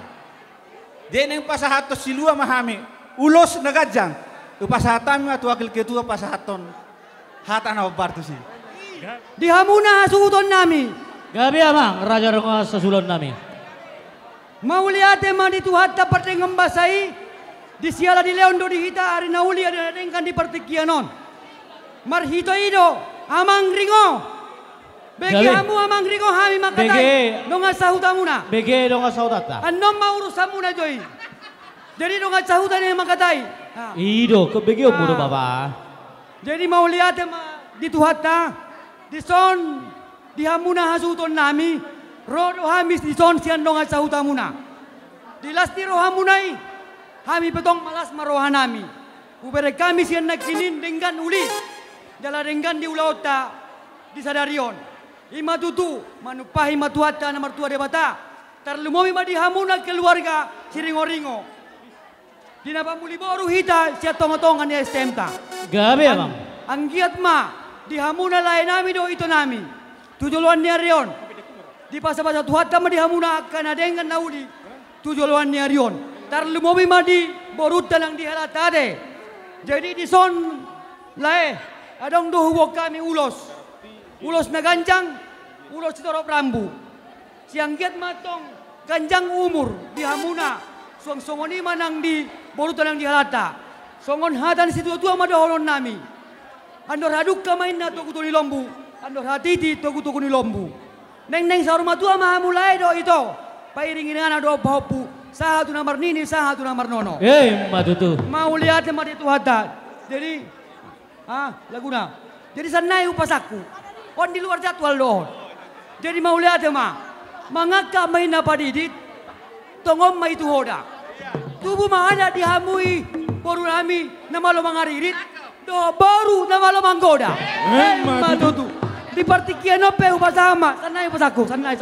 Jeneng pasahato silua mahami ulos nagajang upasahatami atu wakil ketua pasahaton hatan bartu si. Dihamuna hasuton nami. Gabi amang raja rengas sasulon nami. Mauliate mandi tuhat dapat ngembasai di siala di leondo di hita hari nauli ada dengkan di pertikianon. Marhito ido amang ringo. Begi hamu amang ringo hami makatai. Donga sahutamuna. Begi donga sahutata. Anom mau urusamuna joy. Jadi donga sahutan yang makatai. Ido ke begi umur bapa. Jadi mau lihat ma di tuhata di son di hamuna hasuton nami rodo hamis di son sian donga sahutamuna. Di lasti rohamunai hami betong malas marohanami. Ubere kami sian nakinin dengan uli. Jala dengan di ulauta di sadarion. Ima tutu manupahi matuata na martua debata. Tarlumomi ma di hamuna keluarga siringo-ringo. Di napamuli boru hita siya tongotongan ni STMta. Gabi amang. Ang giat ma di hamuna lain nami do ito nami. Tujuluan niya riyon. Di pasa-pasa tuhata ma di hamuna kanadengan nauli. Tujuluan niya riyon. Tarlumomi ma di boruta lang di halatade. Jadi di son lae adong do huwag kami ulos. Ulos na ganjang, ulos sitorop rambu. Siang giat matong ganjang umur di hamuna. Suang songoni manang di borutan ang di halata. Songon hatan si tua-tua madaholon nami. Andor haduk kamain na toguto ni lombu. Andor hatiti toguto ni lombu. Neng-neng sa rumah tua mahamulay do ito. Pairingin nga na do bahopu. Saha tu namar nini, saha tu namar nono. Matutu. Mau lihat ma di tuhata. Jadi, laguna. Jadi sanay upasaku. On di luar jadwal doon. Jadi mau lihat ma, mangaka may napadidit, tongom may tuhoda. Tubo maana dihamui, baru nami na malo mangaririt, do baru na malo manggoda. Matutu. Di partikian pe upasama, sanay upasaku, sanay.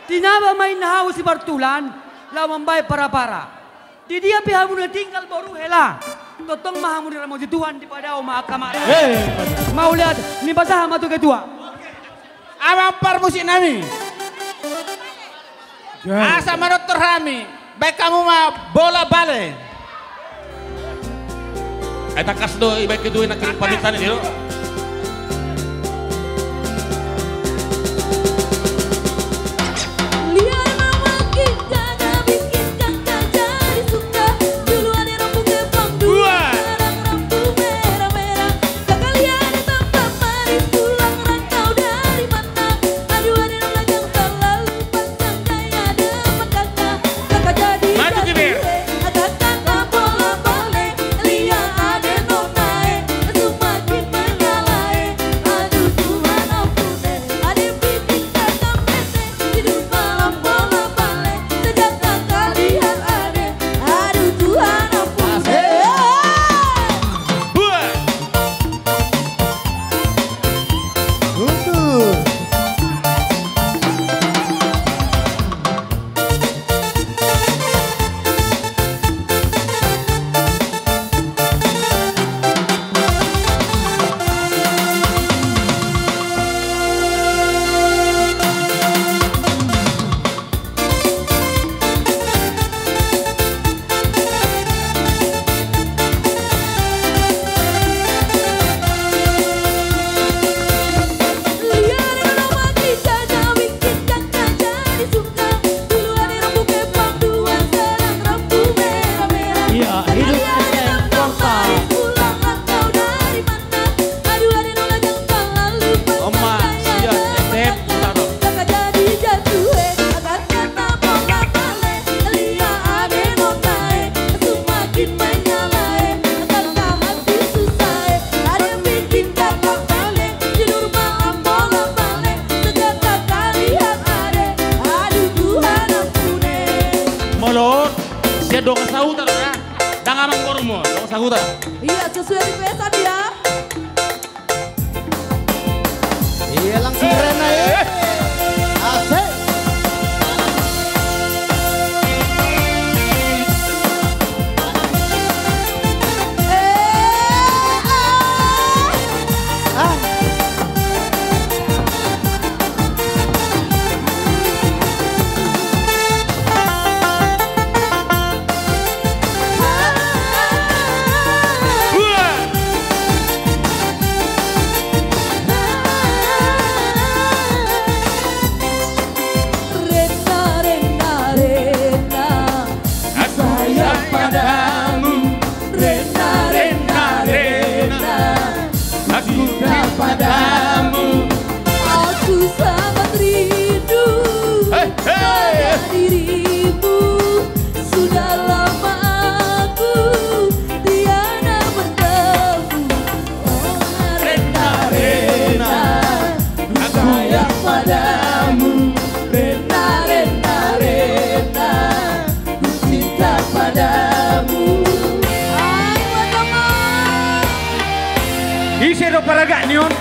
Tinaba may nahaw si Bartulan, lamambay para-para. Di dia pihamu na tinggal baru hela. Totong mahamu ni ramo di Tuhan di padao makamara. Mau lihat ni basah matu ketua. Amang parmusik nami. Asa manot terhami. Baik kamu mah bola bale. Eta kasdo baik kedua nak kirim pamitan ini lo. semua, dong saguta. Iya, sesuai requestan ya. Iya, langsung Rena ya. Asik. Padamu, aku sangat rindu pada dirimu. Sudah lama aku tiada bertemu. Oh Rena, Rena, aku sayang padamu. Rena, Rena, Rena, ku cinta padamu. Isero para Ganion.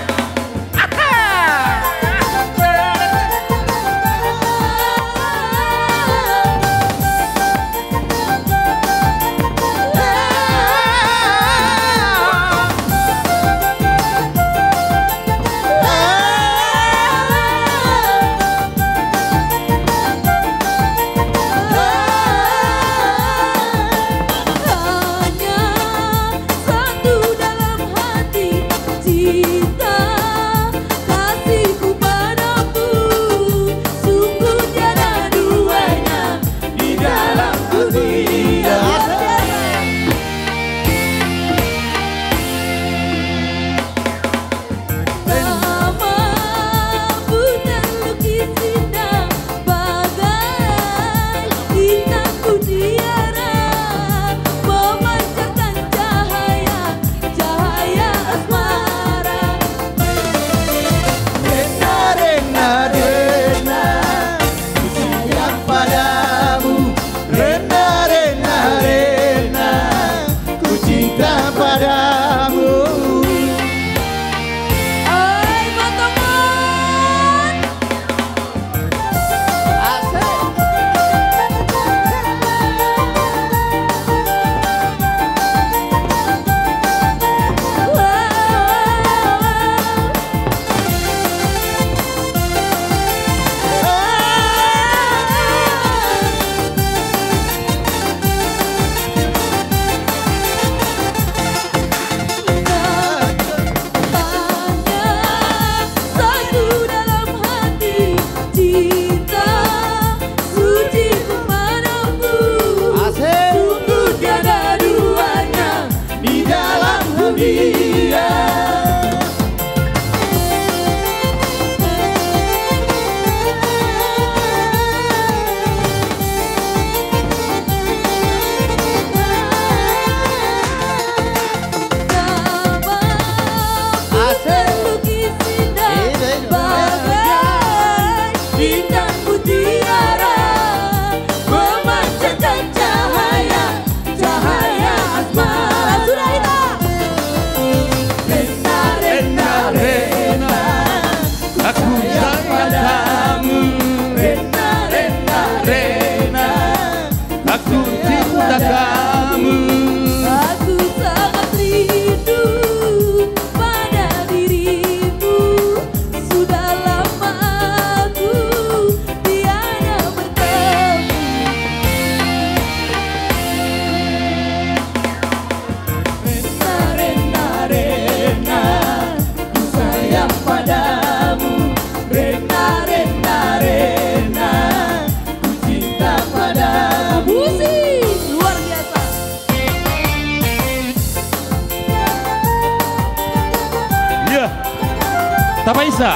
Tapaisa.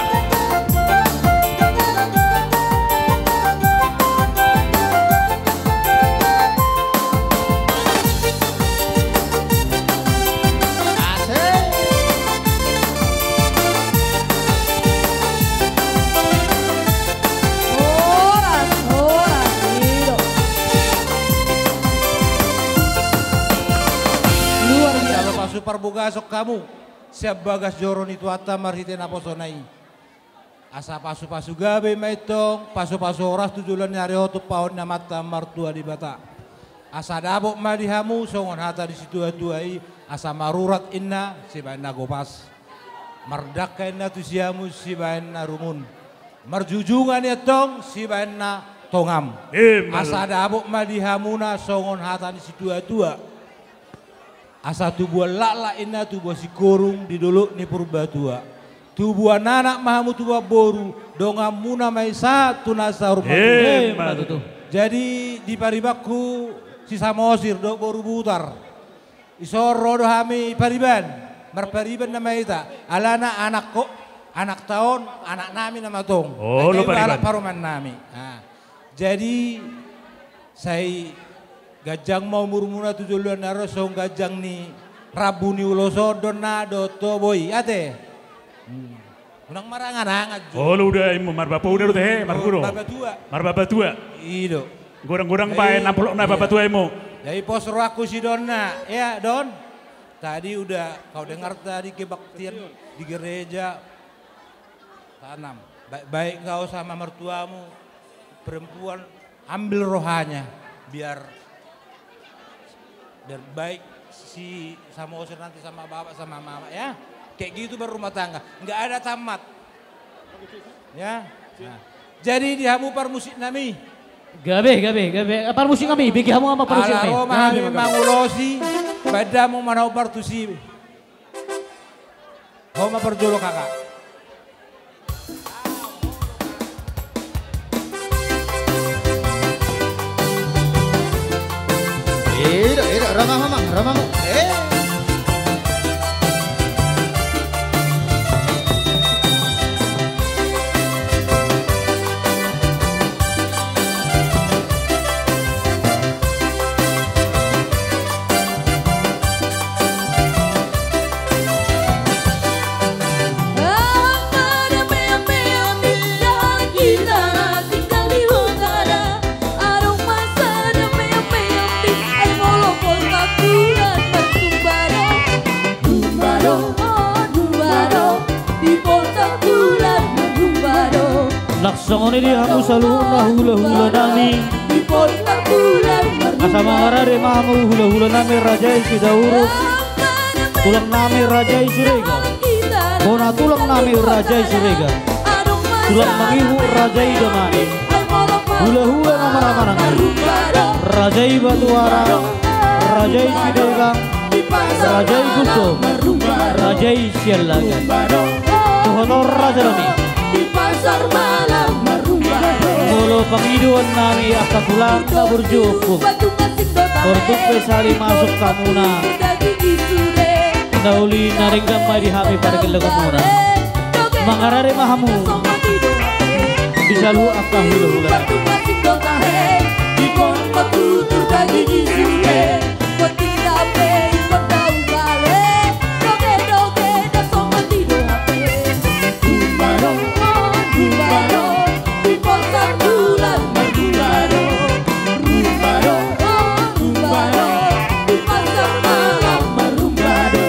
pasu parbugasok kamu. Siap bagas joron itu atta marhite naposonai. Asa pasu-pasu gabe maitong, pasu-pasu oras tujulan nyari otu paon namata martua di bata. Asa dabok madihamu songon hata di situ atuai, asa marurat inna si bain nagopas. Mardaka inna tusiamu si bain narumun. Marjujungan etong si bain na tongam. Asa dabok madihamuna songon hata di situ atua. Asa tubuh lala inna tubuh si korung di dulu ni purbatua. Tubuh anak mahamu tubuh boru dongam muna maisa tunasa rumah. Jadi di paribaku si samosir do boru butar. Isoro do hami pariban marpariban nama ita. Alana anak kok anak tahun anak nami nama tong. Oh lo pariban. Paruman nami. Nah, jadi saya gajang mau murmuna tujuan narosong gajang ni Rabu ni uloso dona doto boy ate. Unang marangan oh lu udah marbapa udah lu teh marburo marbapa tua iyo gorang-gorang bae nampolok na bapa tua emo dari pos aku si Donna ya Don tadi udah kau dengar tadi kebaktian di gereja tanam baik kau sama mertuamu perempuan ambil rohanya biar baik si sama usir nanti sama bapak sama mama ya. Kayak gitu baru rumah tangga, nggak ada tamat, ya. Nah. Jadi dihamu parmusik nami. Gabe, parmusik kami, bagi hamu apa parmusik kami? Alaro mahami mangulosi, badamu manau partusi. Homa perjolo kakak. Ramah. Laksana dia hamu saluna hula-hula nami. Asa mangarare mahamu hula-hula nami rajai sidauru. Tulang nami rajai sirega. Bona tulang nami rajai sirega. Tulang mangihu rajai damani. Hula-hula nama-nama nami. Rajai batuara, rajai sidega, rajai gusto, rajai sialaga. Tuhanor raja nami. Di pasar malam Mulu pengiduan nami akan pulang tak berjumpa. Untuk pesali masuk kamuna. Dauli naring gambar di hami pada gelagat murah. Mangarare mahamu. Bisa lu akan hula-hula. Di kota tutur bagi gisure. Ketika pei berdaun kale. Doge-doge dan soma tidur hape. Rumbaro, di pasar bulan Rumbaro, di pasar malam Rumbaro.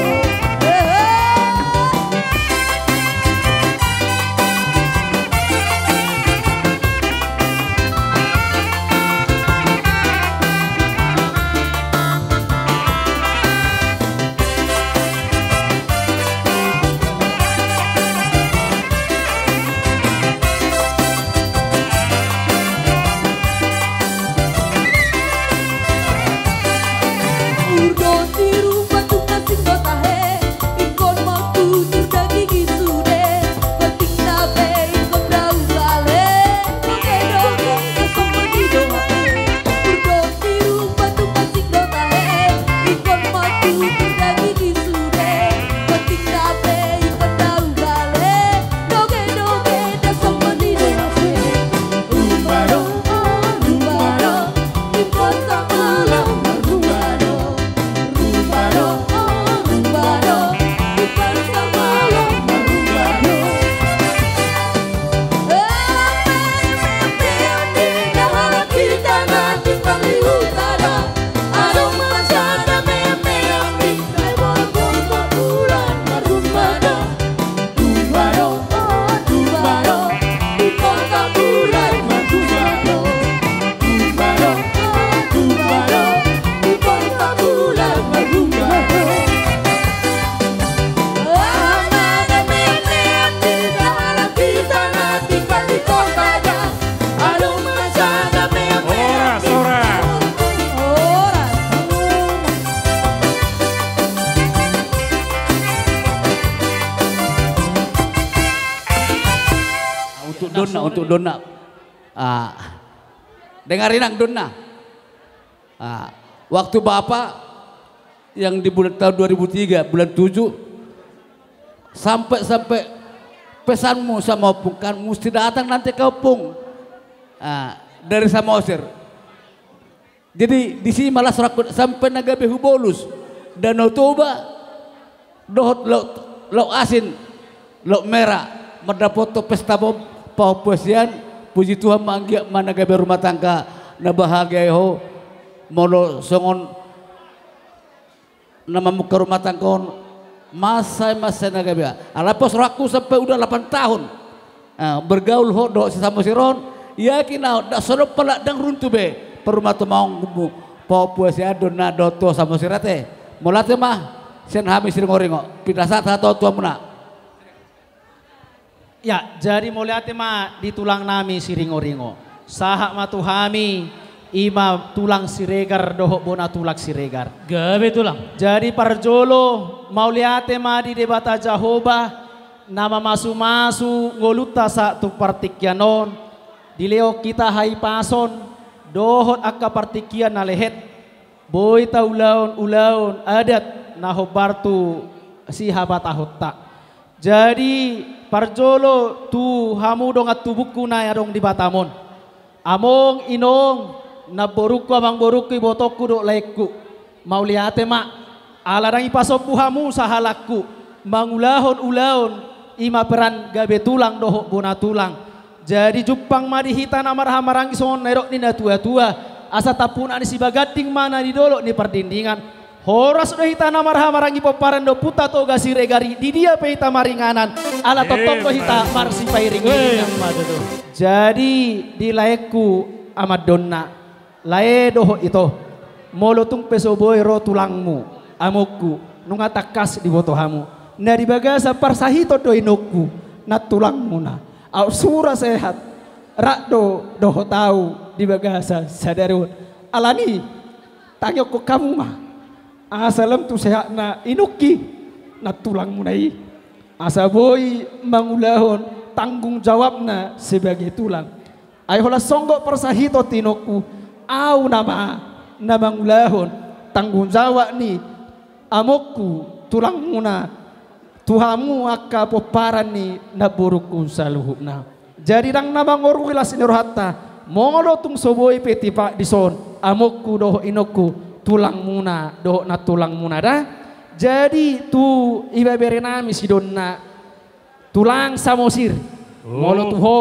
donna untuk donna. Dengarin ang donna. Waktu Bapak yang di bulan tahun 2003 bulan 7 sampai pesanmu sama Opung kan mesti datang nanti ke Opung dari Samosir. Jadi di sini malah sampai Nagabe Hubolus, Danau Toba, dohot laut asin, laut merah, merdapoto pesta paupuasian, puji Tuhan manggia Nagabe rumah tangga na bahagia ho, mono songon nama muka rumah tangga masa Nagabe. Alapos raku sampai udah 8 tahun bergaul ho do si Samosiron, yakin dah solo pelak dang runtu be. Perumah tu mau popuasi adona doto sama sirate mulate mah sen habis ringo-ringo pindah saat atau tua muna ya jadi mulate mah di tulang nami si ringo-ringo sahak mah tuhami ima tulang siregar dohok bona tulak siregar gabe tulang jadi parjolo mau liate mah di debata Jahoba nama masu-masu ngoluta sa tu partikyanon di leo kita hai pason dohot akka partikian na lehet boy ta ulaon adat na hobartu si habatahota jadi parjolo tu hamu dong at tubuku na yarong di Batamon among inong na boruko amang boruko ibotoku do laiku mau liate ma alarang ipasopu hamu sa halakku mangulahon ima peran gabe tulang dohok bona tulang. Jadi Jepang madihita namar hamarang son nerok ni tua-tua asa tapuna ni si bagading mana di dolok ni perdindingan horas udah hita namar hamarang ipoparan do puta toga si regari di dia pe hita maringanan ala totong do hita marsi pairing jadi di laeku amadonna lae doho itu molotung pesoboy ro tulangmu amokku nunga takas di botohamu na di bagasa parsahito do inokku na tulangmu na sura sehat rakdo doho tahu di bagasa sadarun alani tanyok ko kamu mah asalam tu sehat na inuki na tulang munai asa boy mangulahon tanggung jawab na sebagai tulang ay hola songgok persahito tinokku au nama na mangulahon tanggung jawab ni amokku tulang muna Tuhamu akka poparan ni naburuku saluhukna. Jadi dang nabang oruilas inurhatta mongolo tung soboy peti pak dison amokku doho inokku tulang muna doho na tulang muna dah. Jadi tu iba berenami sidonna tulang Samosir. Molo tuho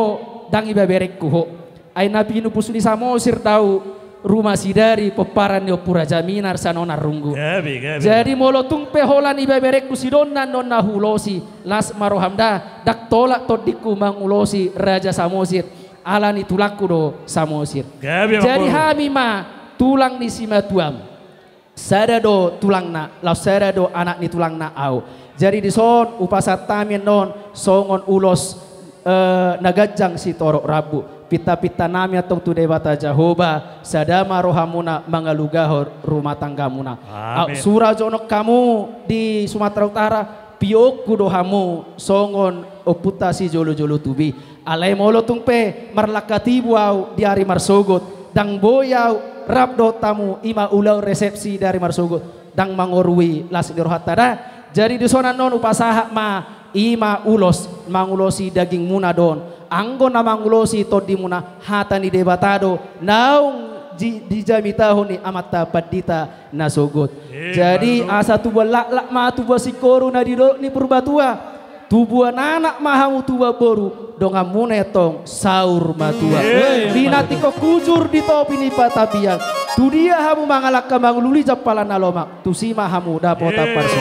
dang iba berekku ho. Ai nabi nu pusuli Samosir tahu rumah sidari peparan yo pura jaminar sanona runggu. Jadi molo tung peholan iba berekku sidonna nonna hulosi las marohamda dak tolak todiku mangulosi raja Samosir alani tulakku do Samosir. Jadi hami ma tulang ni simatuam sadado tulang na law sadado anak ni tulang na au. Jadi di son upasat tamin non songon ulos nagajang si torok rabu pita-pita nami atong tu debata Jahoba sadama rohamuna mangalugahor rumah tanggamuna. Surah jonok kamu di Sumatera Utara pioku dohamu songon oputa si jolo-jolo tubi alai molo tungpe marlakati buau di hari marsogot dang boyau rabdo tamu ima ulau resepsi dari marsogot dang mangorui las dirhatara. Jadi di sana non upasaha ma ima ulos mangulosi daging muna don anggo na mangulosi todi muna hatani debatado naung di jami tahun ni amata padita nasogot. Jadi asa tuba lak ma tuba sikoru na di ni purbatua tubuan anak mahamu tuba boru donga munetong saur matua binati ko kujur di topi ni patapian tu dia hamu mangalaka mangululi japalan aloma tu sima hamu dapota parso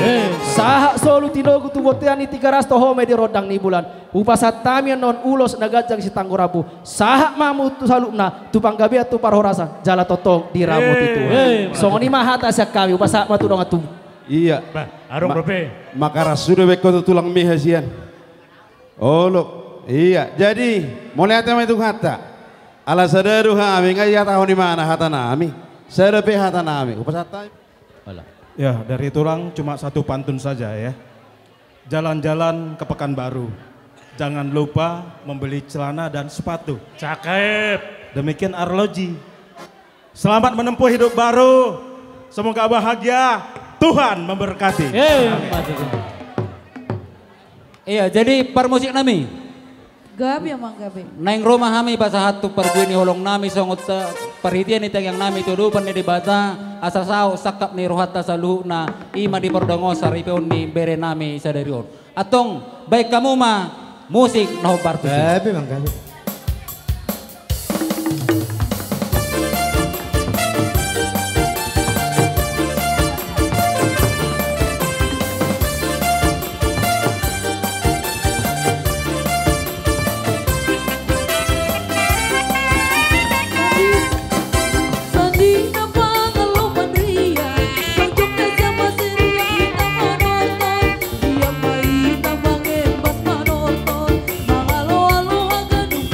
saha solu tinogu tu boteani 300 home di rodang ni bulan upasat tamian non ulos nagajang si tanggorabu saha mamu tu salukna tu panggabia tu parhorasa jala totong di ramut itu songoni mahata sak kami upasa matu donga tu. Iya. Arung rope. Makara sudah beko tulang mihasian. Oh lo, iya. Jadi mulai tema itu kata. Ala sadaru kami ngaya tahu di mana hata nami. Sadape hata nami. Upasata. Ya dari tulang cuma satu pantun saja ya. Jalan-jalan ke Pekanbaru. Jangan lupa membeli celana dan sepatu. Cakep. Demikian arloji. Selamat menempuh hidup baru. Semoga bahagia. Tuhan memberkati. Iya, jadi permusik nami. Gabi amang gabi. Naing rumah kami pasahatu perguini holong nami songot perhitian itang yang nami tudupan ni dibata asal sao sakap ni rohata saluh na ima di perdongosar ipeon ni bere nami sadarion. Atong baik kamu mah musik no partusi. Gabi mang gabi. Dia mai tabang embas manoton, mangalo alo hagadung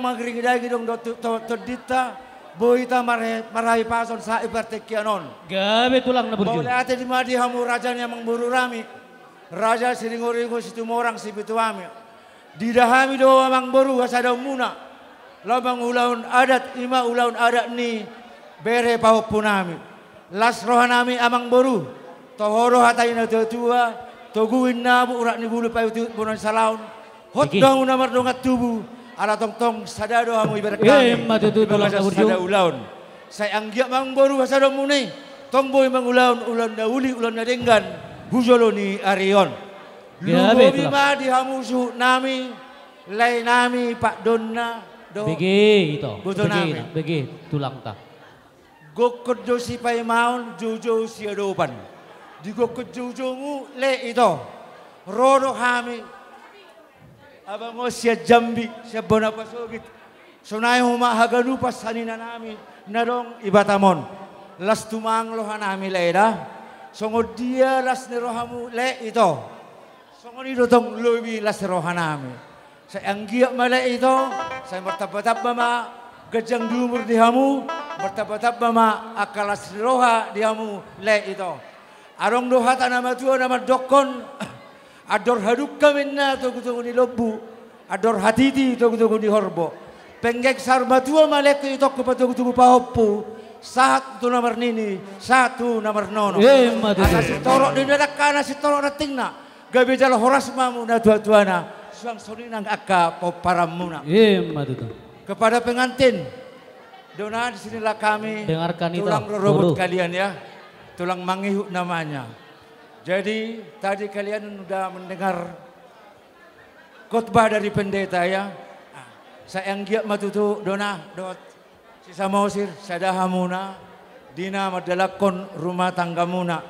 magring dagi dong to dita boita marahi pason sa ipertekianon. Gabe tulang na burjo. Boleh ate di madi hamu rajanya mengburu rami. Raja siringo-ringo situ morang si bituami. Didahami doa mangboru hasada muna. Labang ulaun adat ima ulaun adat ni bere pau punami. Las rohanami amang boru. Tohoro hatai na tua toguin nabu urat ni bulu payu punan salaun. Hot dong namar dongat tubuh. Ala tong sadado hamu ibarat kami. Sada ulaun. Saya anggiak mangboru hasada muni. Tong boy mangulaun ulan dauli ulan nadenggan. Hujolo ni Arion. Lubo bima di hamu su nami. Lay nami Pak Donna. Bege itu. Bege tulang ta. Gokot josi pay maun jojo siadopan. Di gokot jojomu le itu. Rodo hami. Abang sia jambi sia bona pasogit. Sunai huma haganu pas sanina nami narong ibatamon. Las tumang lohan nami leda. Songod dia las ni rohamu le itu. Songod itu tong lobi las rohanami. Saya anggiak male itu. Saya bertabat bama gajang dumur di hamu. Bertabat bama akalas roha di hamu le itu. Arong doha tanama tua nama dokon. Ador haduk kaminna togu-togu di lobu. Ador hatiti togu-togu di horbo. Penggek sarbatua malek itu kepatogu-togu pahopu. Satu nomor nini, satu nomor nono. Asa si torok di dadak kana si torok na tingna. Gabi jala horas mamu na tua-tuana. Suang soninang akka poparamuna. Kepada pengantin. Dona disinilah kami. Dengarkan itu. Tulang robot kalian ya. Tulang mangihuk namanya. Jadi tadi kalian sudah mendengar khotbah dari pendeta ya. Saya anggiak matutu dona dot sisa mausir sadahamuna dina madalakon rumah tanggamuna.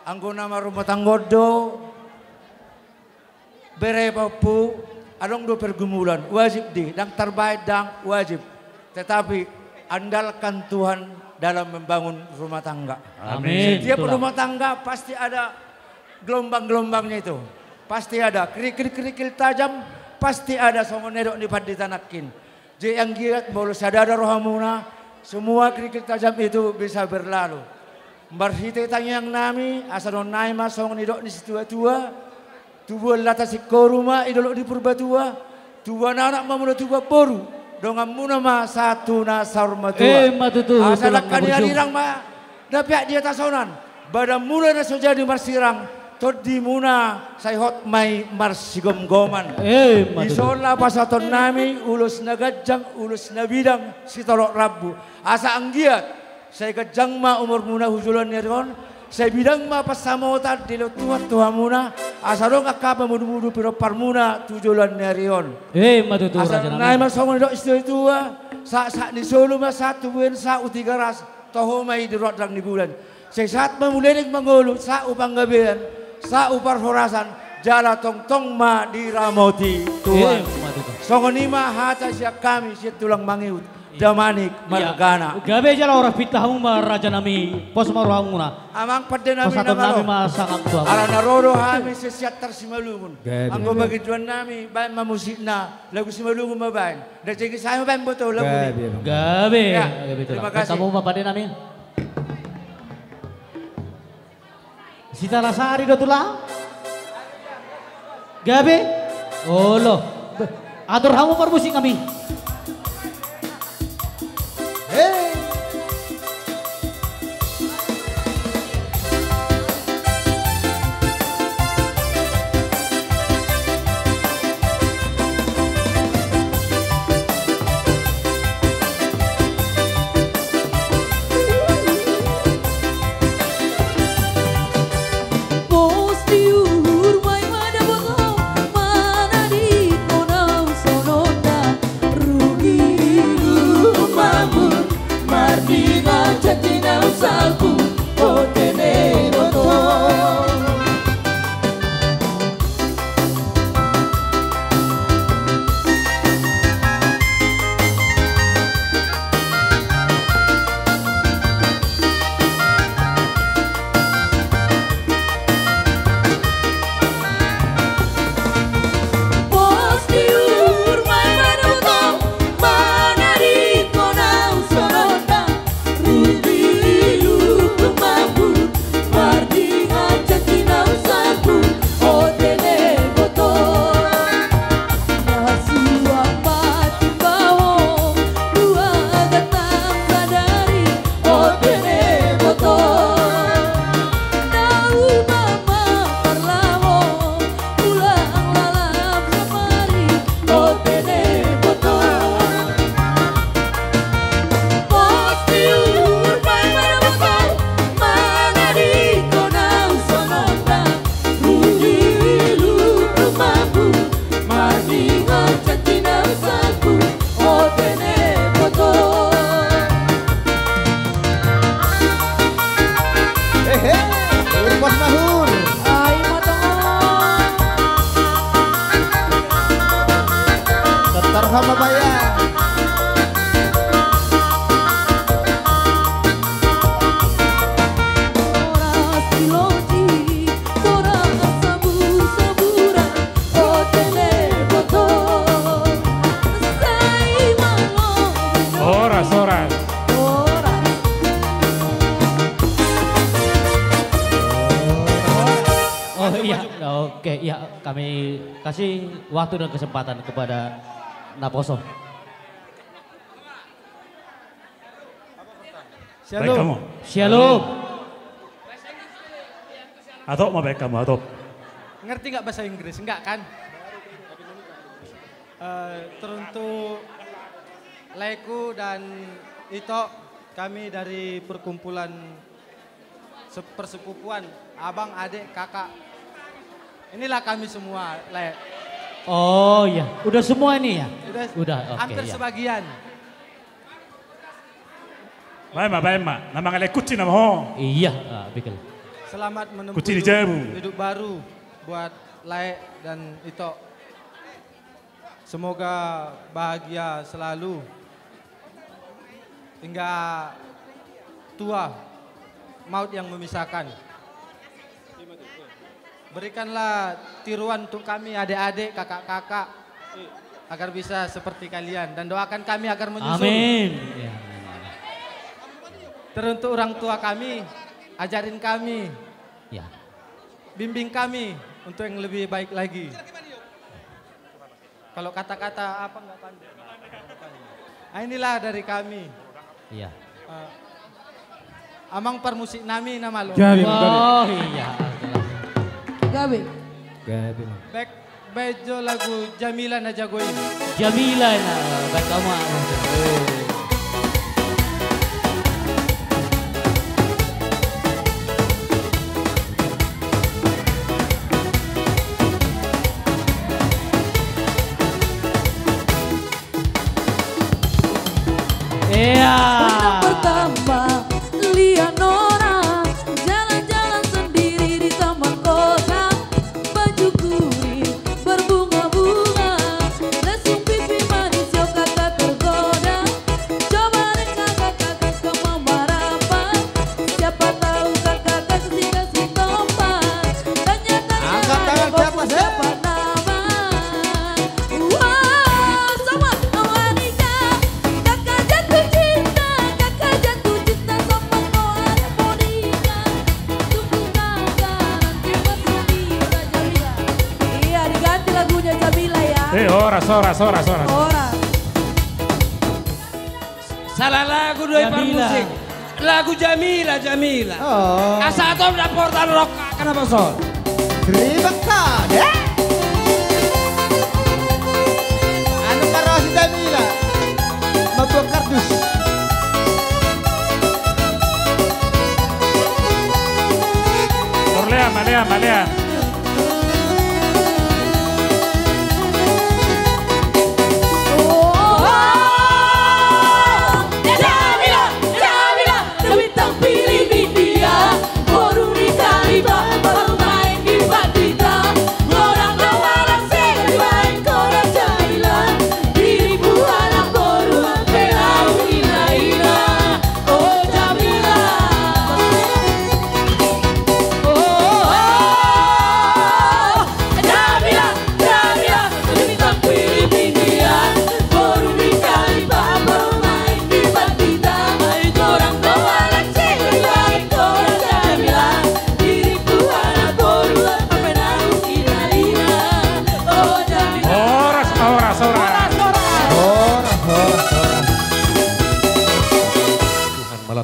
Anggo nama rumah tanggodo bere papu adong do pergumulan wajib di dang terbaik dang wajib. Tetapi andalkan Tuhan dalam membangun rumah tangga. Amin. Setiap rumah tangga pasti ada gelombang-gelombangnya itu. Pasti ada kerikil-kerikil tajam, pasti ada songonedok di paditanakin. Jadi yang giat boleh sadar rohamuna, semua kerikil tajam itu bisa berlalu. Barhite tanya yang nami, asalon naima songonedok di situ tua, tubuh lata si koruma idolok di purbatua, tua anak mamuda tua boru, dongan muna ma satu na sarma tua. Asalakan dia dirang ma, dapat dia tasonan, badan mula na sojadi marsirang. Todi muna say hot may marsigom goman. Isola pasaton nami ulus na gajang ulus na bidang si torok rabu. Asa anggiat say gajang ma umur muna hujulan niron. Say bidang ma pasamotan dilo tuhat tuha muna. Asa rong akapa mudu-mudu piro parmuna tujulan niron. Matutu asa nai ma songon dok istiwa tua. Sa ni solo ma satu bulan sa utigaras. Toho may dirot lang ni bulan. Say saat mamulinig mangulu sa upang gabihan. Sa upar horasan jala tong ma diramoti Tuhan. Songonima hata siya kami siya tulang mangiut damanik margana. Gabe jala ora fitahamu ma raja nami pos maruhang muna. Amang padde nami namalo. Masangak tua. Ala naroro hami siya tarsimalungun. Anggo bagi tuan nami bayan mamusik na lagu simalungun mabayan. Dacegi saya bayan betul lagu ni. Gabe. Terima kasih. Kamu ma padde nami. Sita Lasari do tulang? Gabe? Oh loh. Atur kamu permusik kami. Mana di konau sononda sama bayar. Horas. Oh iya, oke, ya kami kasih waktu dan kesempatan kepada Naposo. Shalom. Shalom. Atau mau baik kamu atau? Ngerti nggak bahasa Inggris? Enggak kan? Teruntuk Leku dan Ito, kami dari perkumpulan persepupuan, abang, adik, kakak. Inilah kami semua, Le. Oh iya, udah semua ini ya? Udah, oke. Hampir ya. sebagian. Baik mak, nama ngalai kucing nama ho. Iya, betul. Selamat menempuh Kucing dijabu. hidup baru buat Lae dan Ito. Semoga bahagia selalu hingga tua, maut yang memisahkan. Berikanlah tiruan untuk kami adik-adik, kakak-kakak agar bisa seperti kalian dan doakan kami agar menyusul. Amin. Teruntuk orang tua kami, ajarin kami, ya. Bimbing kami untuk yang lebih baik lagi. Kalau kata-kata apa enggak pandai. Nah, inilah dari kami. Iya. Amang permusik nami nama lo. Oh iya. Gabi. Back bejo lagu Jamila na jagoin. Jamila na baik kamu. Pernah pertama lihat Nora jalan-jalan sendiri di taman kota, baju kuning berbunga-bunga, lesung pipi manis yo kakak tergoda, coba deh kakak-kakak ke mama rapat, siapa tahu kakak kasih tempat, tanya-tanya siapa nama, wah sama Awanika. Horas. Salah lagu doi musik. Lagu Jamila. Oh. Asatom raportan rock kenapa sol? Terima kasih. Anu parosi Jamila. Mabuk kardus. Malea.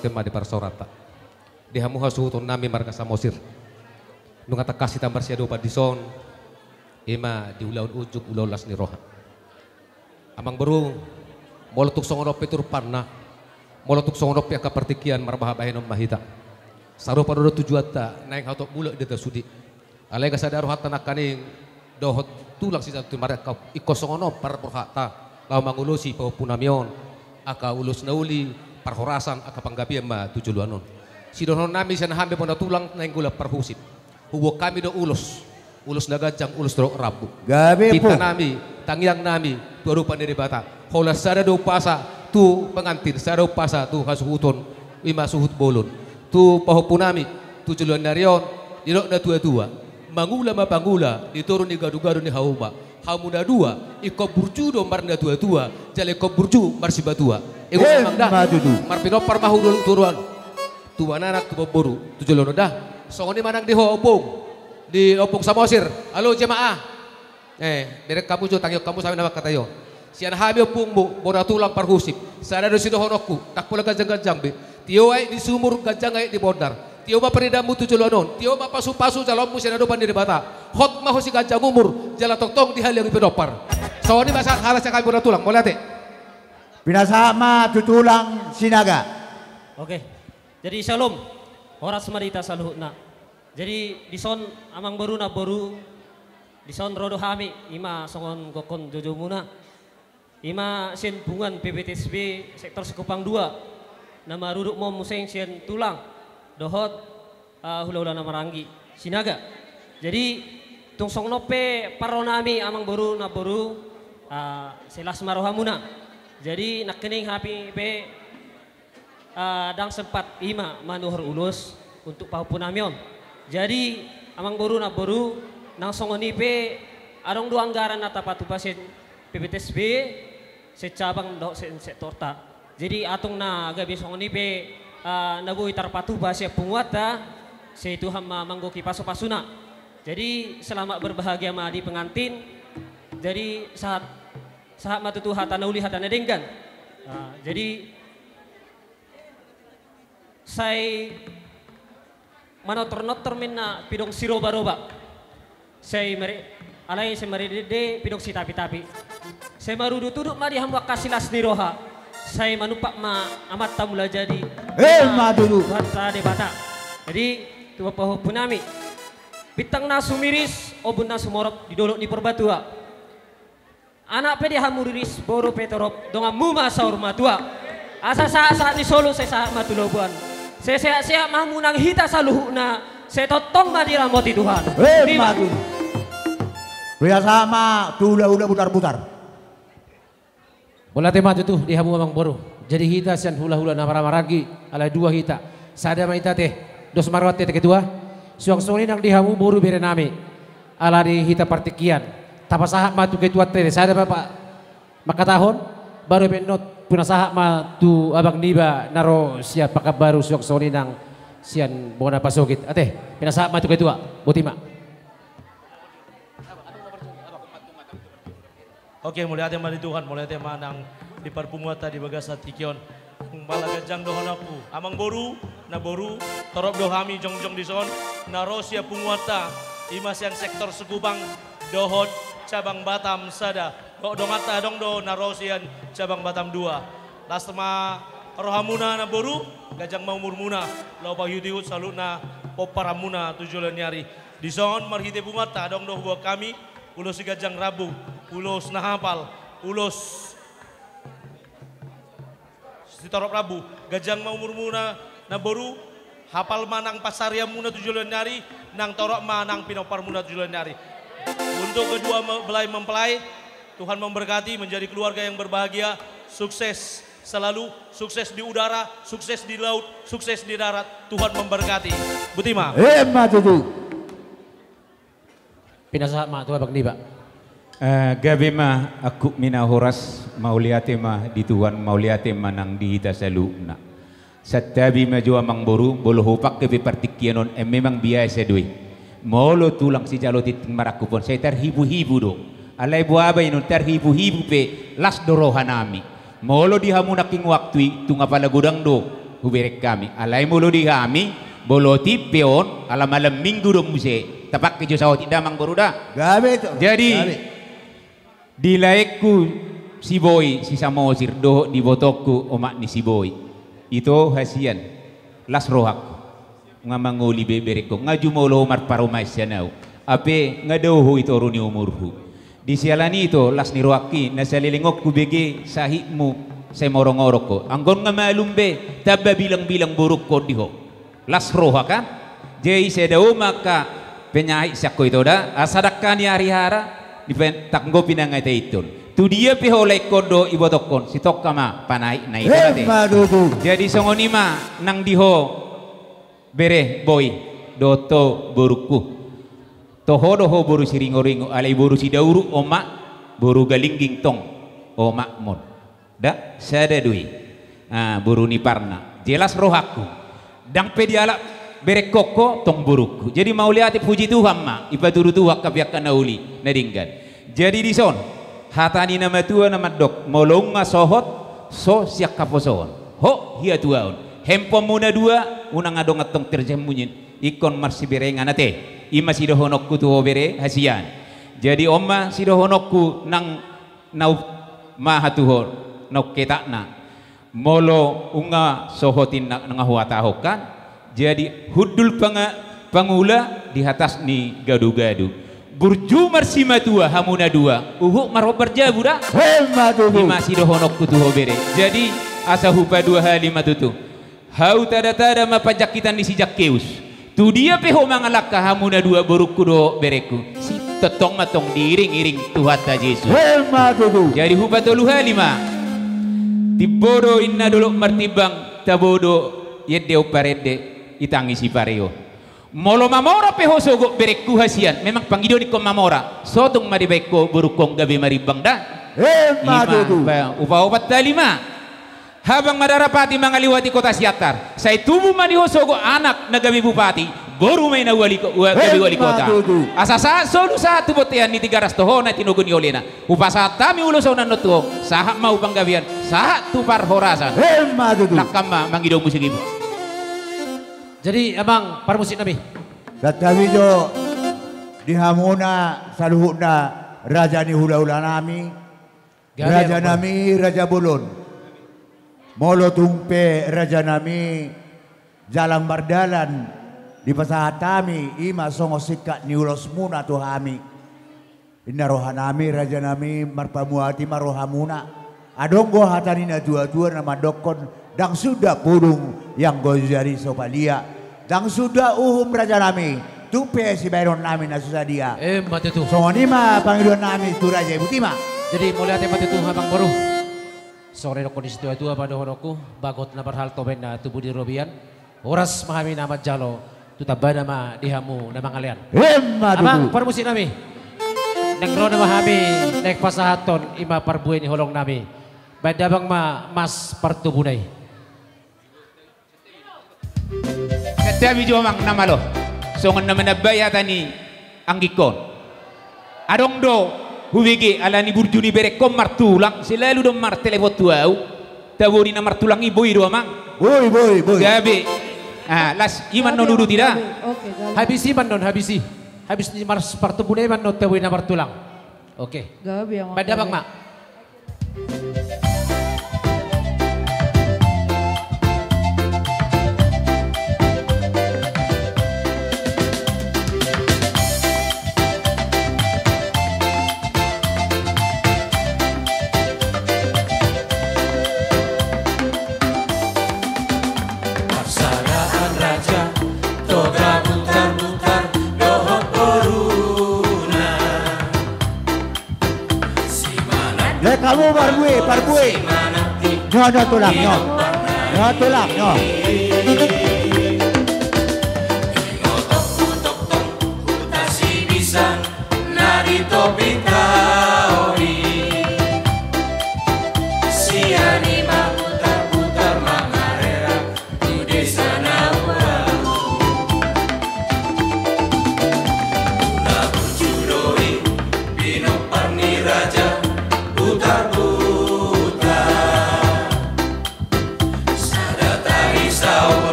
Tema di parsorata. Di hamu hasuton nami marga samosir. Nungata kasih tambar siado padison. Ima di ulaun ujuk ulaulas ni roha. Amang baru molotuk songonop petur panna. Molotuk songonop ya kapertikian marbahabahenom mahita. Saruh padodo tujuata naing hautok bulak deta sudi. Alega sadaro hatta nakaning dohot tulang sisa tu marga iko songonop par porhata. Lau mangulusi pau punamion. Aka ulus nauli parhorasan aka panggabi ma tujuluanon. Sidonon nami sana hambe pona tulang naing gula parhusip. Huwo kami do ulus nagajang ulus do rabu. Gabi po. Kita nami tangyang nami tu arupan dari bata hola sada do pasa tu pengantin sada do pasa tu hasuhuton ima suhut bolon tu pahopunami tu juluan narion dilok na tua-tua mangula mapangula diturun di gadu-gadu ni hauma hamuda dua iko burju do marna tua-tua jale ko burju marsibatua ego mangda marpinopar mahudul turuan tu anak tu boboru tu juluan dah songoni manang di opong Samosir halo jemaah derek kamu jo tangyok kamu sami nama katayo sian habi opungmu bora tulang parhusip sada do sido honokku tak pula gajang-gajang be tio ai di sumur gajang ai di bondar tio ba peridamu tu juluanon tio ba pasu-pasu calonmu sian do pandiri bata hot mah si gajang umur jala tong-tong di hal yang pedopar songoni basa halas kami bora tulang boleh ate pinasama tutulang sinaga. Oke. Jadi shalom. Horas marita saluhna. Jadi dison amang boru na boru dison rodo hami ima songon gokon jojo muna. Ima sien bungan PBTSB sektor Sekupang 2. Nama ruduk mom museng sien tulang. Dohot hula-hula nama ranggi sinaga. Jadi tung song nope paronami amang boru na boru selas marohamuna. Jadi nak kening hapi pe dang sempat ima manuhur ulus untuk pahupunamion. Jadi amang boru na boru nang songoni pe arong dua anggaran nata patu pasien PBTSB secabang do sektor ta. Jadi atong na gabi songoni pe nabui tarpatu pasien penguata se Tuhan manggoki paso-pasuna. Jadi selamat berbahagia ma di pengantin. Jadi saat matutu hatana uli hatana denggan. Jadi saya manotor-notor minna pidong siroba-roba. Saya alai saya merede pidong si tapi-tapi. Saya marudu tuduk mari hamba kasilas niroha. Saya manupak ma amat tamula jadi. Madulu. Hatta debata. Jadi tua pahupunami. Bitang nasu miris obun nasu morok didolok di perbatua. Anak pedi hamuriris boru petorop donga muma saur matua. Asa saat ni solo saya saat matulobuan. Saya siap mahmunang hita saluhuna. Saya totong madira moti Tuhan. Madu. Pria sama tula-ula putar-putar. Bola tema tu di hamu amang boru. Jadi hita sian hula-hula namara-maragi ala dua hita. Sada maita teh dos marwat teh kedua. Suang-suang nang di hamu boru berenami. Ala di hita partikian. Tapasahak ma tu ketuat tere sada bapak makatahon baru benot punasahak ma tu abang niba naro siap pakap baru suak soninang sian bona pasogit ate pinasahak ma tu ketua botima. Oke, mulai tema di Tuhan, mulai tema nang di perpumuata di bagasa tikion bala gajang dohonaku amang boru na boru torop dohami jongjong dison naro siap punguata imasian sektor Sekupang dohot cabang Batam sada dongata dongdo narosian cabang Batam 2 lastema rohamuna na boru gajang maumurmuna lopa yudihut salutna poparamuna tujulan nyari dison marhite bumata dongdo buat kami ulos si gajang rabu ulos nahapal ulos si torop rabu gajang maumurmuna na boru hafal manang pasaria muna tujulan nyari nang torok manang pinopar muna tujulan nyari. Untuk kedua belai mempelai, Tuhan memberkati menjadi keluarga yang berbahagia, sukses selalu, sukses di udara, sukses di laut, sukses di darat. Tuhan memberkati. Butima. Matutu. Pinasa ma tu abang niba. Gabi ma aku mina horas mauliate ma di Tuhan mauliate manang di hita saluna. Satabi ma jua mang boru bolo hopak ke partikianon memang biasa doi. Molo tulang si jalo titing marakupon saya terhibu-hibu do. Alai buaba inu terhibu-hibu pe las doroha nami. Molo di hamunaking waktu tunga pala gudang do huberek kami. Alai molo di kami boloti peon ala malam minggu do muse. Tapak kejo sawat damang boruda. Gabe itu. Jadi di laikku si boy si Samosir do di botokku omak ni si boy. Itu hasian las rohak. Nga manguli beberek ko ngaju molo mar paromay sianaw ape nga dawho ito runi umurhu di sialani ito las ni roaki na salilingok kubege sahikmu sa morong-orok ko anggon nga malumbe tabba bilang-bilang buruk ko diho las roha ka jay sa daw maka penyahi siya ko ito da asadak ka ni arihara tanggo pinangai teiton. Tu dia piholai kodo ibotokon si tokkama panai nai tete. Jadi songonima nang diho bere boy doto boruku. Toho doho boru siringo-ringo alai boru si dauru oma boru galingging tong oma mod. Da sada dui. Boru ni parna. Jelas rohaku. Dang pediala bere koko tong boruku. Jadi mau lihat puji Tuhan ma ibaduru tuha kapiak kanauli nadinggan. Jadi di son hatani nama tua nama dok molonga sohot so siak kaposoon ho hia tuaon hempom muna dua unang adong atong terjemunyin ikon marsi berengan ate ima sidohonokku tuho bere hasian. Jadi omma sidohonokku nang nau maha tuho nau ketakna molo unga sohotin nang huatahokan. Jadi hudul pangula di atas ni gadu-gadu burju marsima tua hamuna dua uhuk marho berjabura masih dohonok kutuho bere. Jadi asa hupa dua halima tutu hau tada ma pajakitan di sijak keus tu dia peho mangalaka hamuna dua borukku do bereku si tetong matong diiring-iring tuhata Yesus. Jadi hupa tolu halima tibodo inna dulu martibang tabodo yedde oparede itangi si pareo molo mamora peho sogo berekku hasian memang panggido di kom mamora sotong maribeko burukong gabi maribang da upa-upat talima habang madarapati mangaliwati kota siatar say tubuh maniho sogo anak na gabi bupati boru may na gabi wali kota asasa solu sa tubotean ni tigaras toho na tinugon ni olena upasa tami ulo sa unan noto saha mau panggabian saha tupar horasan nakama manggido musik ibu. Jadi abang parmusik nabi. Satawijo dihamuna saluhuna raja ni hula-hula nami. Raja nami raja bulun. Molo tumpe raja nami jalan bardalan di pasahatami ima songo sikat ni ulos muna tuhami. Inna rohanami raja nami marpamuati marohamuna. Adonggo hatanina dua-dua nama dokon dang sudah purung yang gojari sopalia dang sudah raja nami tumpe si bayron nami nasusa dia mati tu songonima panggilan nami tu raja ibu tima. Jadi mulai hati mati tu habang baru sore no kondisi dua pada honoku bagot na berhal toben na tubuh di robian oras mahami nama jalo tutaba nama dihamu nama ngalian abang permusik nami neng ro nama hami nek pasahaton ima parbueni holong nami badabang mas pertubunai. Katabi jomang nama lo songon nama nabaya tani anggikon adong do huwege ala ni burjuni bere kom martulang selalu do martelebot tuau tabori na martulang iboi do amang boy gabe las iman no dudu tidak habisi man non habis ni mars pertubunai man no tabori na martulang oke gabe yang badabang mak. Kamu barbue. Nyo tulang nyo.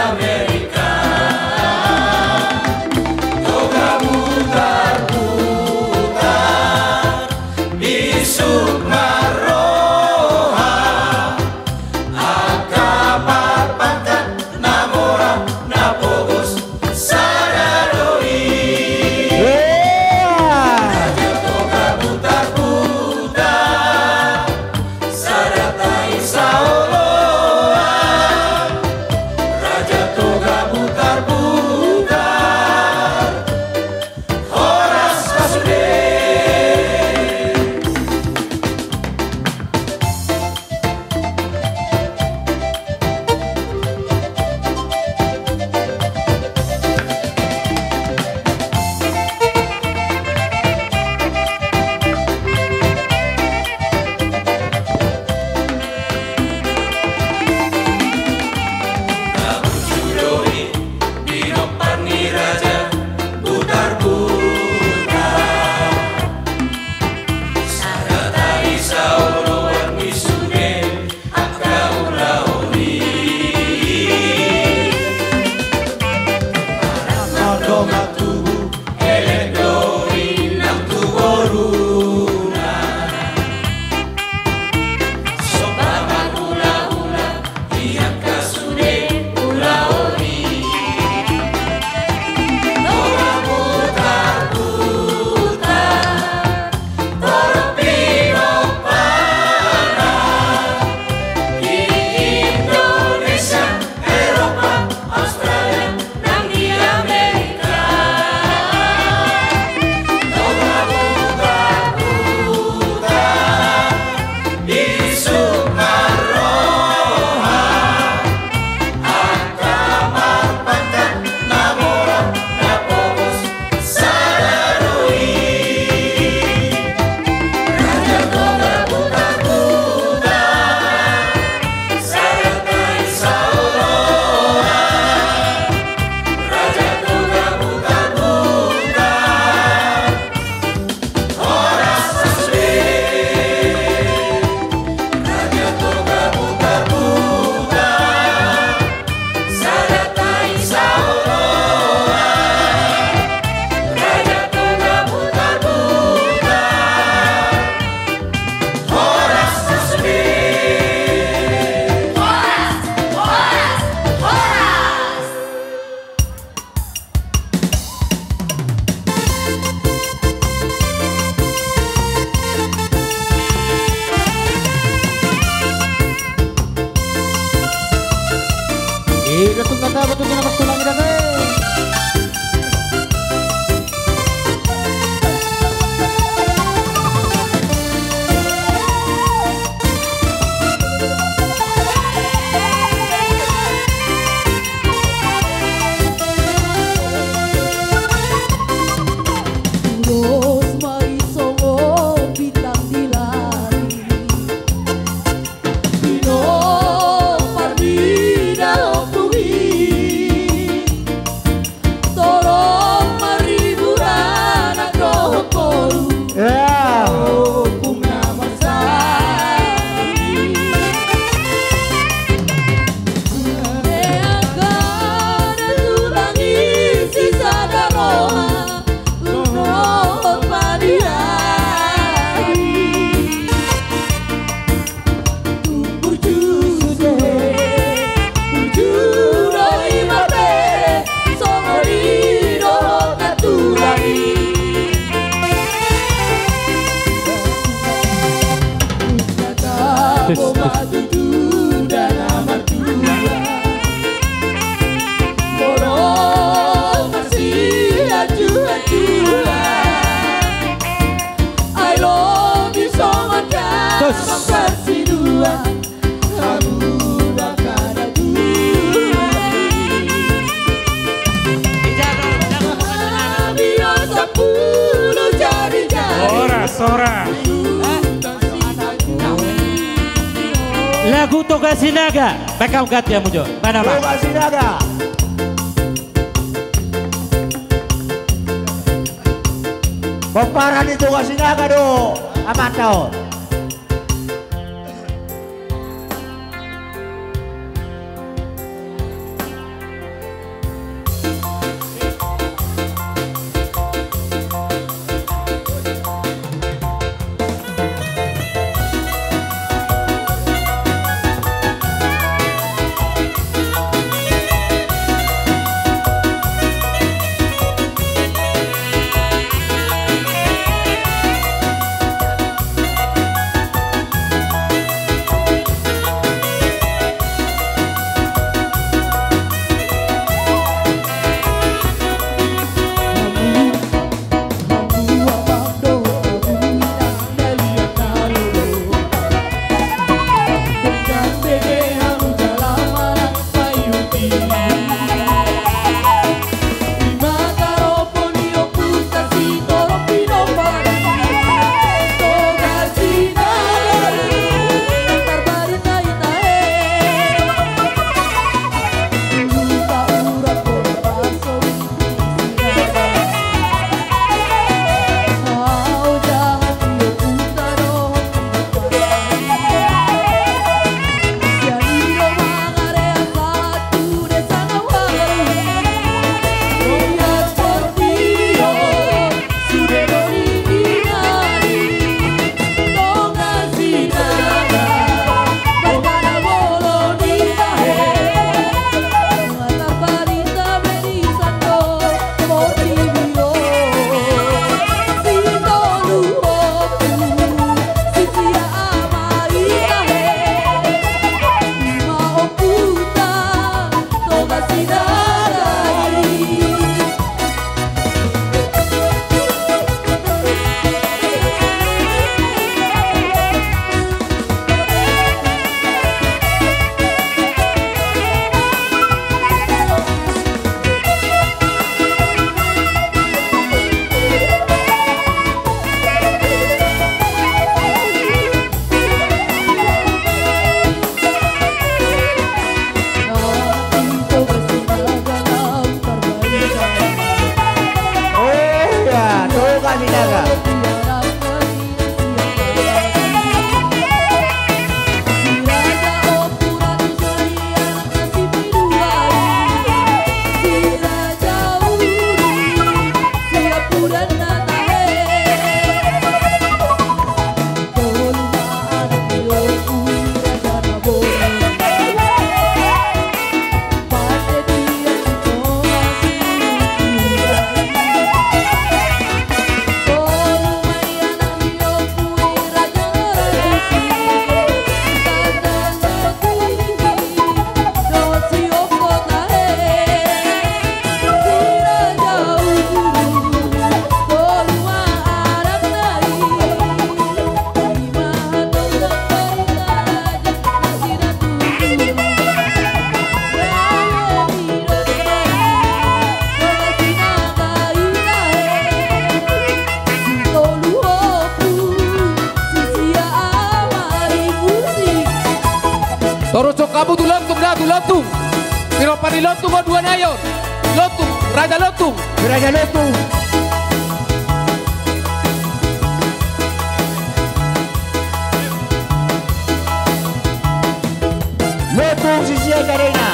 Amerika. Toga putar-putar di Sukmaroha, akapat pangkat namora napogos sadadoi. Raja toga putar-putar sadatai saoloa. Raja toga putar-putar Horas Kasude. Judoi dinoparni raja putar-putar sadatai saoloan misude akaulauri. Marama tubuh eledoi nang tuboruna sopaman ula-ula tiang kasude ulaori. Toga putar-putar Torpino pana di Indonesia, Eropa, Australia, dan di Amerika. Toga putar-putar di Sukmaroha, akamar pangkat namora napogos sadadoi. Raja toga putar-putar sadatai saoloa. Raja toga putar-putar Horas Kasude. Raja toga putar-putar sadatai saoloa. Raja toga putar-putar Horas Kasude. Horas, horas, horas. Datang kata betul kena bertulang kita Terus mari songo bintang dilari Dino pardi dalam bumi Tolong mari burana krokoru Hukum nama sari Neakan tulangi sisa daroha Lunok padihari Burjude Burjudo imabe Somorino katulari Kata boba dudu dan amat tua Borong masih acuan-acuan I love you so much kasih dua Kamu bakal aku Biar 10 jari-jari Ora. Lagu Toga Sinaga, backup kat ya Mujo. Mana Pak? Toga Sinaga. Peparan di Toga Sinaga do, amat tau. panilotung o dua nayon. Lotung, Raja Lotung. Raja Lotung. Lotung Sisia Karena.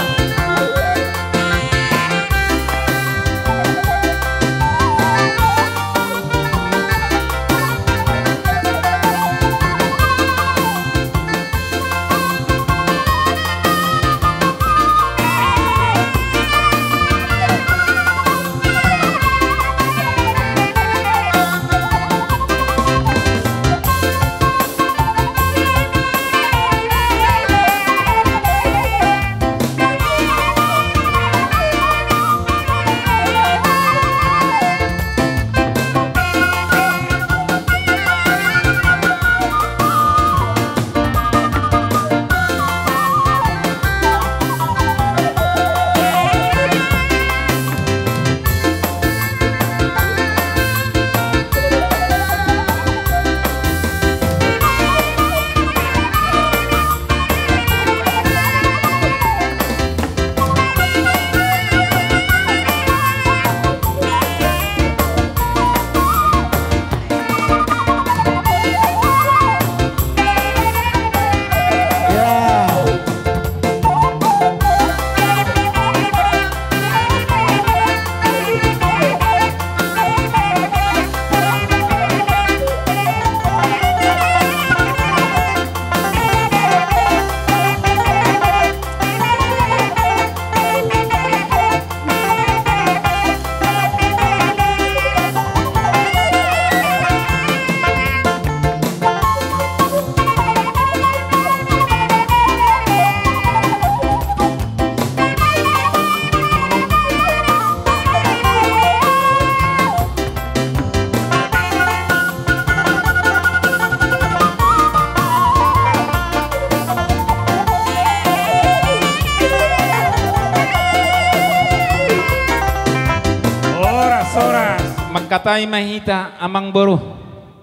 Katai mahita amang boru.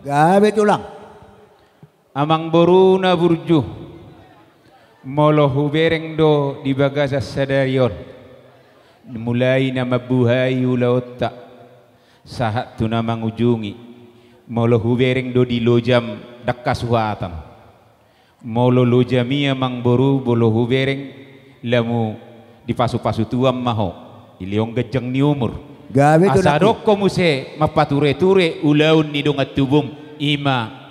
Gabe tulang. Amang boru na burju. Molo hubereng do di bagasa sadarion. Mulai na mabuhay ulaotta. Sahat tu na mangujungi. Molo hubereng do di lojam dakasuhatan. Molo lojami amang boru bolo hubereng lamu di pasu-pasu tuam maho. Iliong gejang ni umur. Gabe tu asadok ko muse mapature-ture ulaun ni dongat tubum ima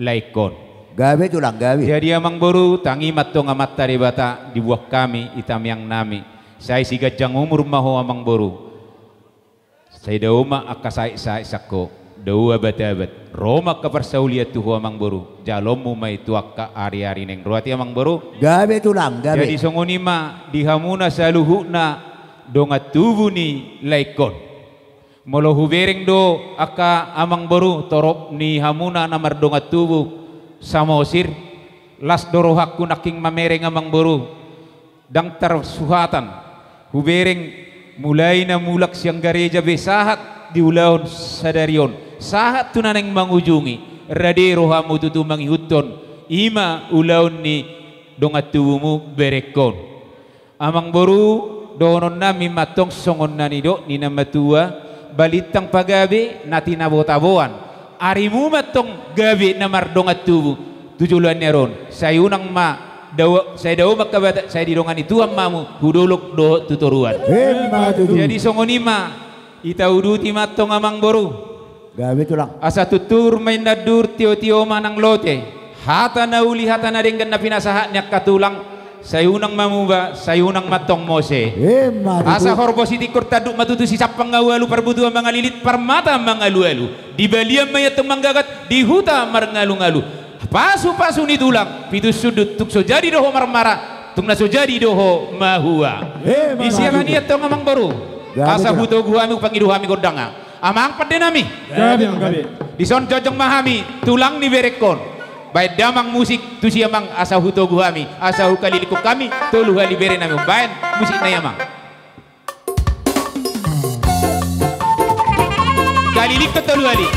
laikon. Gabe tulang gabe. Jadi amang boru tangi matong amat tari bata di buah kami itam yang nami. Saya si gajang umur maho amang boru. Saya dauma akasai sai sakko. Daua batabat. Roma kaparsauliat tuhu amang boru. Jalomu mai tuakka ari-ari neng ruati amang boru. Gabe tulang gabe. Jadi songonima dihamuna saluhuna dongat tubuh ni laikon. Molo hubereng do aka amang boru torop ni hamuna namar dongat tubuh samosir las dorohakku naking mamereng amang boru dang tersuhatan hubereng mulai na mulak siang gareja besahat di ulaon sadarion sahat tunaneng mangujungi rade rohamu tutu mangihuton ima ulaon ni dongat tubuhmu berekon amang boru donon nami matong songon nanido ni namatua balitang pagabi nati nabot-aboan arimu matong gabi namar dongat tubuh tujulan neron sayunang ma dawa saya dawa makabata saya didongan itu amamu huduluk do tuturuan jadi songonima itauduti matong amang boru gabi tulang asa tutur main nadur tio-tio manang lote hata nauli hata nadenggan na pinasahat nyak katulang sayunang mamuba sayunang matong mose asa horbositi kurtaduk matutu sisap pangawalu perbutua mangalilit permata mangalu-alu di baliam mayatong manggagat di huta marangalu-ngalu pasu-pasu ni tulang pitu sudut tuk so jadi doho marmara tuk na so jadi doho mahua di siapa niat tong amang baru asa buto guami pangiduhami godanga amang padenami di son jojong mahami tulang ni berekon baik damang musik tu siamang asa huto guami asa ukaliliko kami tolu hali bere nami bayan musik na yamang kalilik ke tolu hali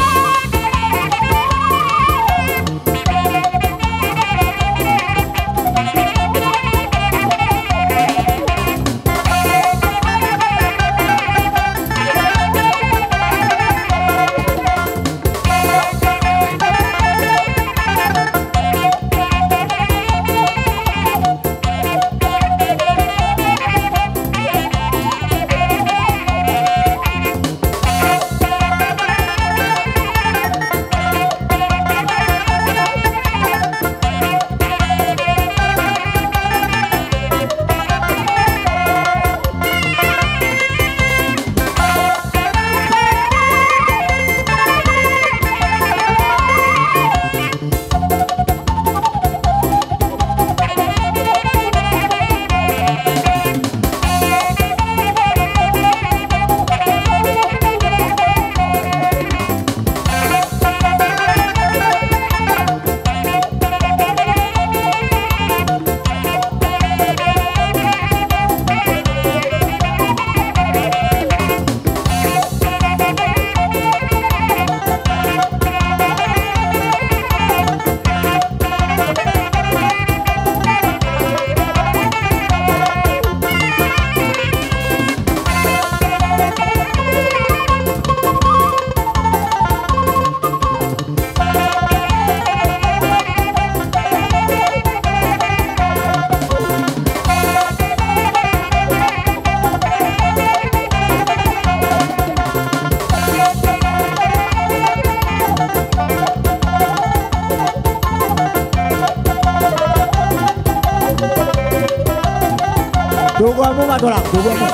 tuamu matulang, tuamu.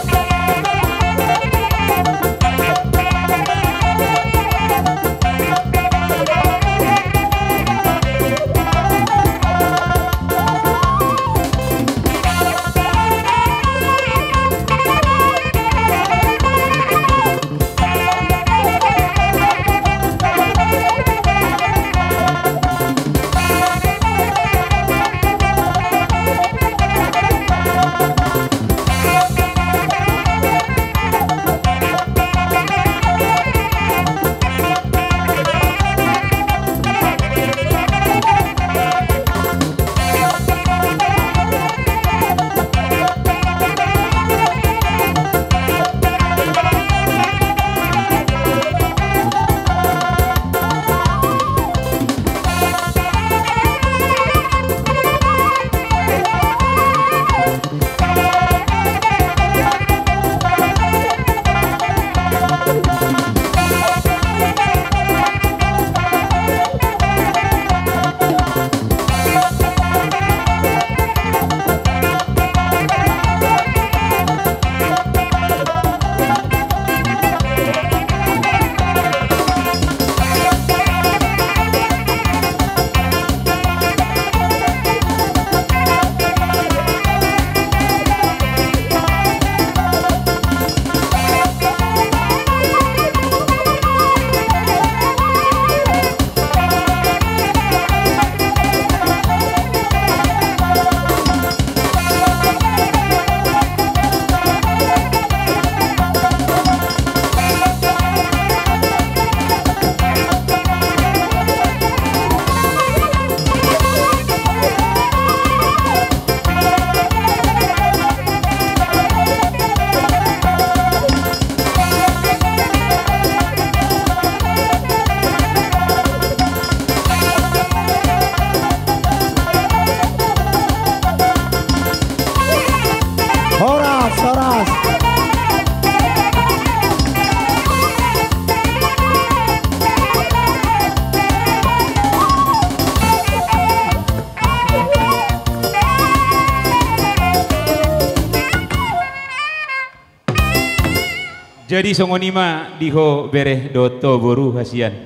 Jadi songonima diho bereh doto boru hasian.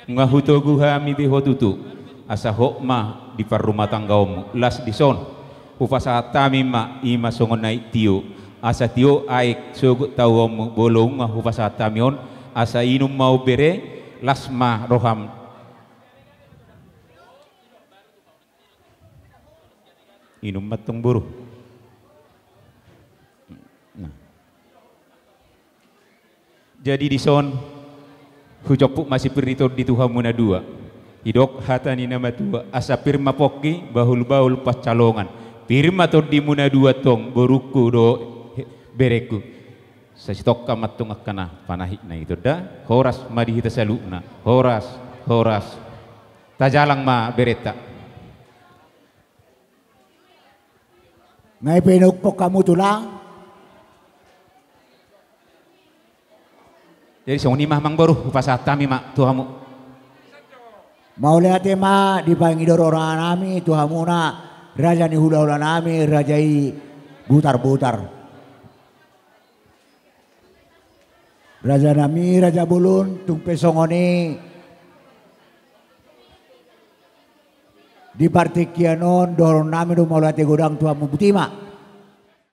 Ngahuto guha mi biho tutu. Asa hokma di par rumah tanggamu. Las dison. Upasa tami ma ima songonai tio. Asa tio aik sogut tawom bolong upasa tamion. Asa inum mau bere lasma roham. Inum matong boru. Jadi di son hujopuk masih perito di Tuhan muna dua hidok hatani nama tua asa pirma poki bahul pas calongan pirma to di muna dua tong boruku do bereku sasitok kamatung akana panahik na itu dah horas madi hita saluna horas tajalang ma bereta ngai penukpok kamu tulang. Jadi song ni mang baru upasatami mak tuhamu. Mau lihat ma di pangidor orang nami tuhamu na raja ni hula nami rajai butar. Raja nami raja bulun tumpe songoni di partikianon dorong nami do mau lihat godang tuhamu butima.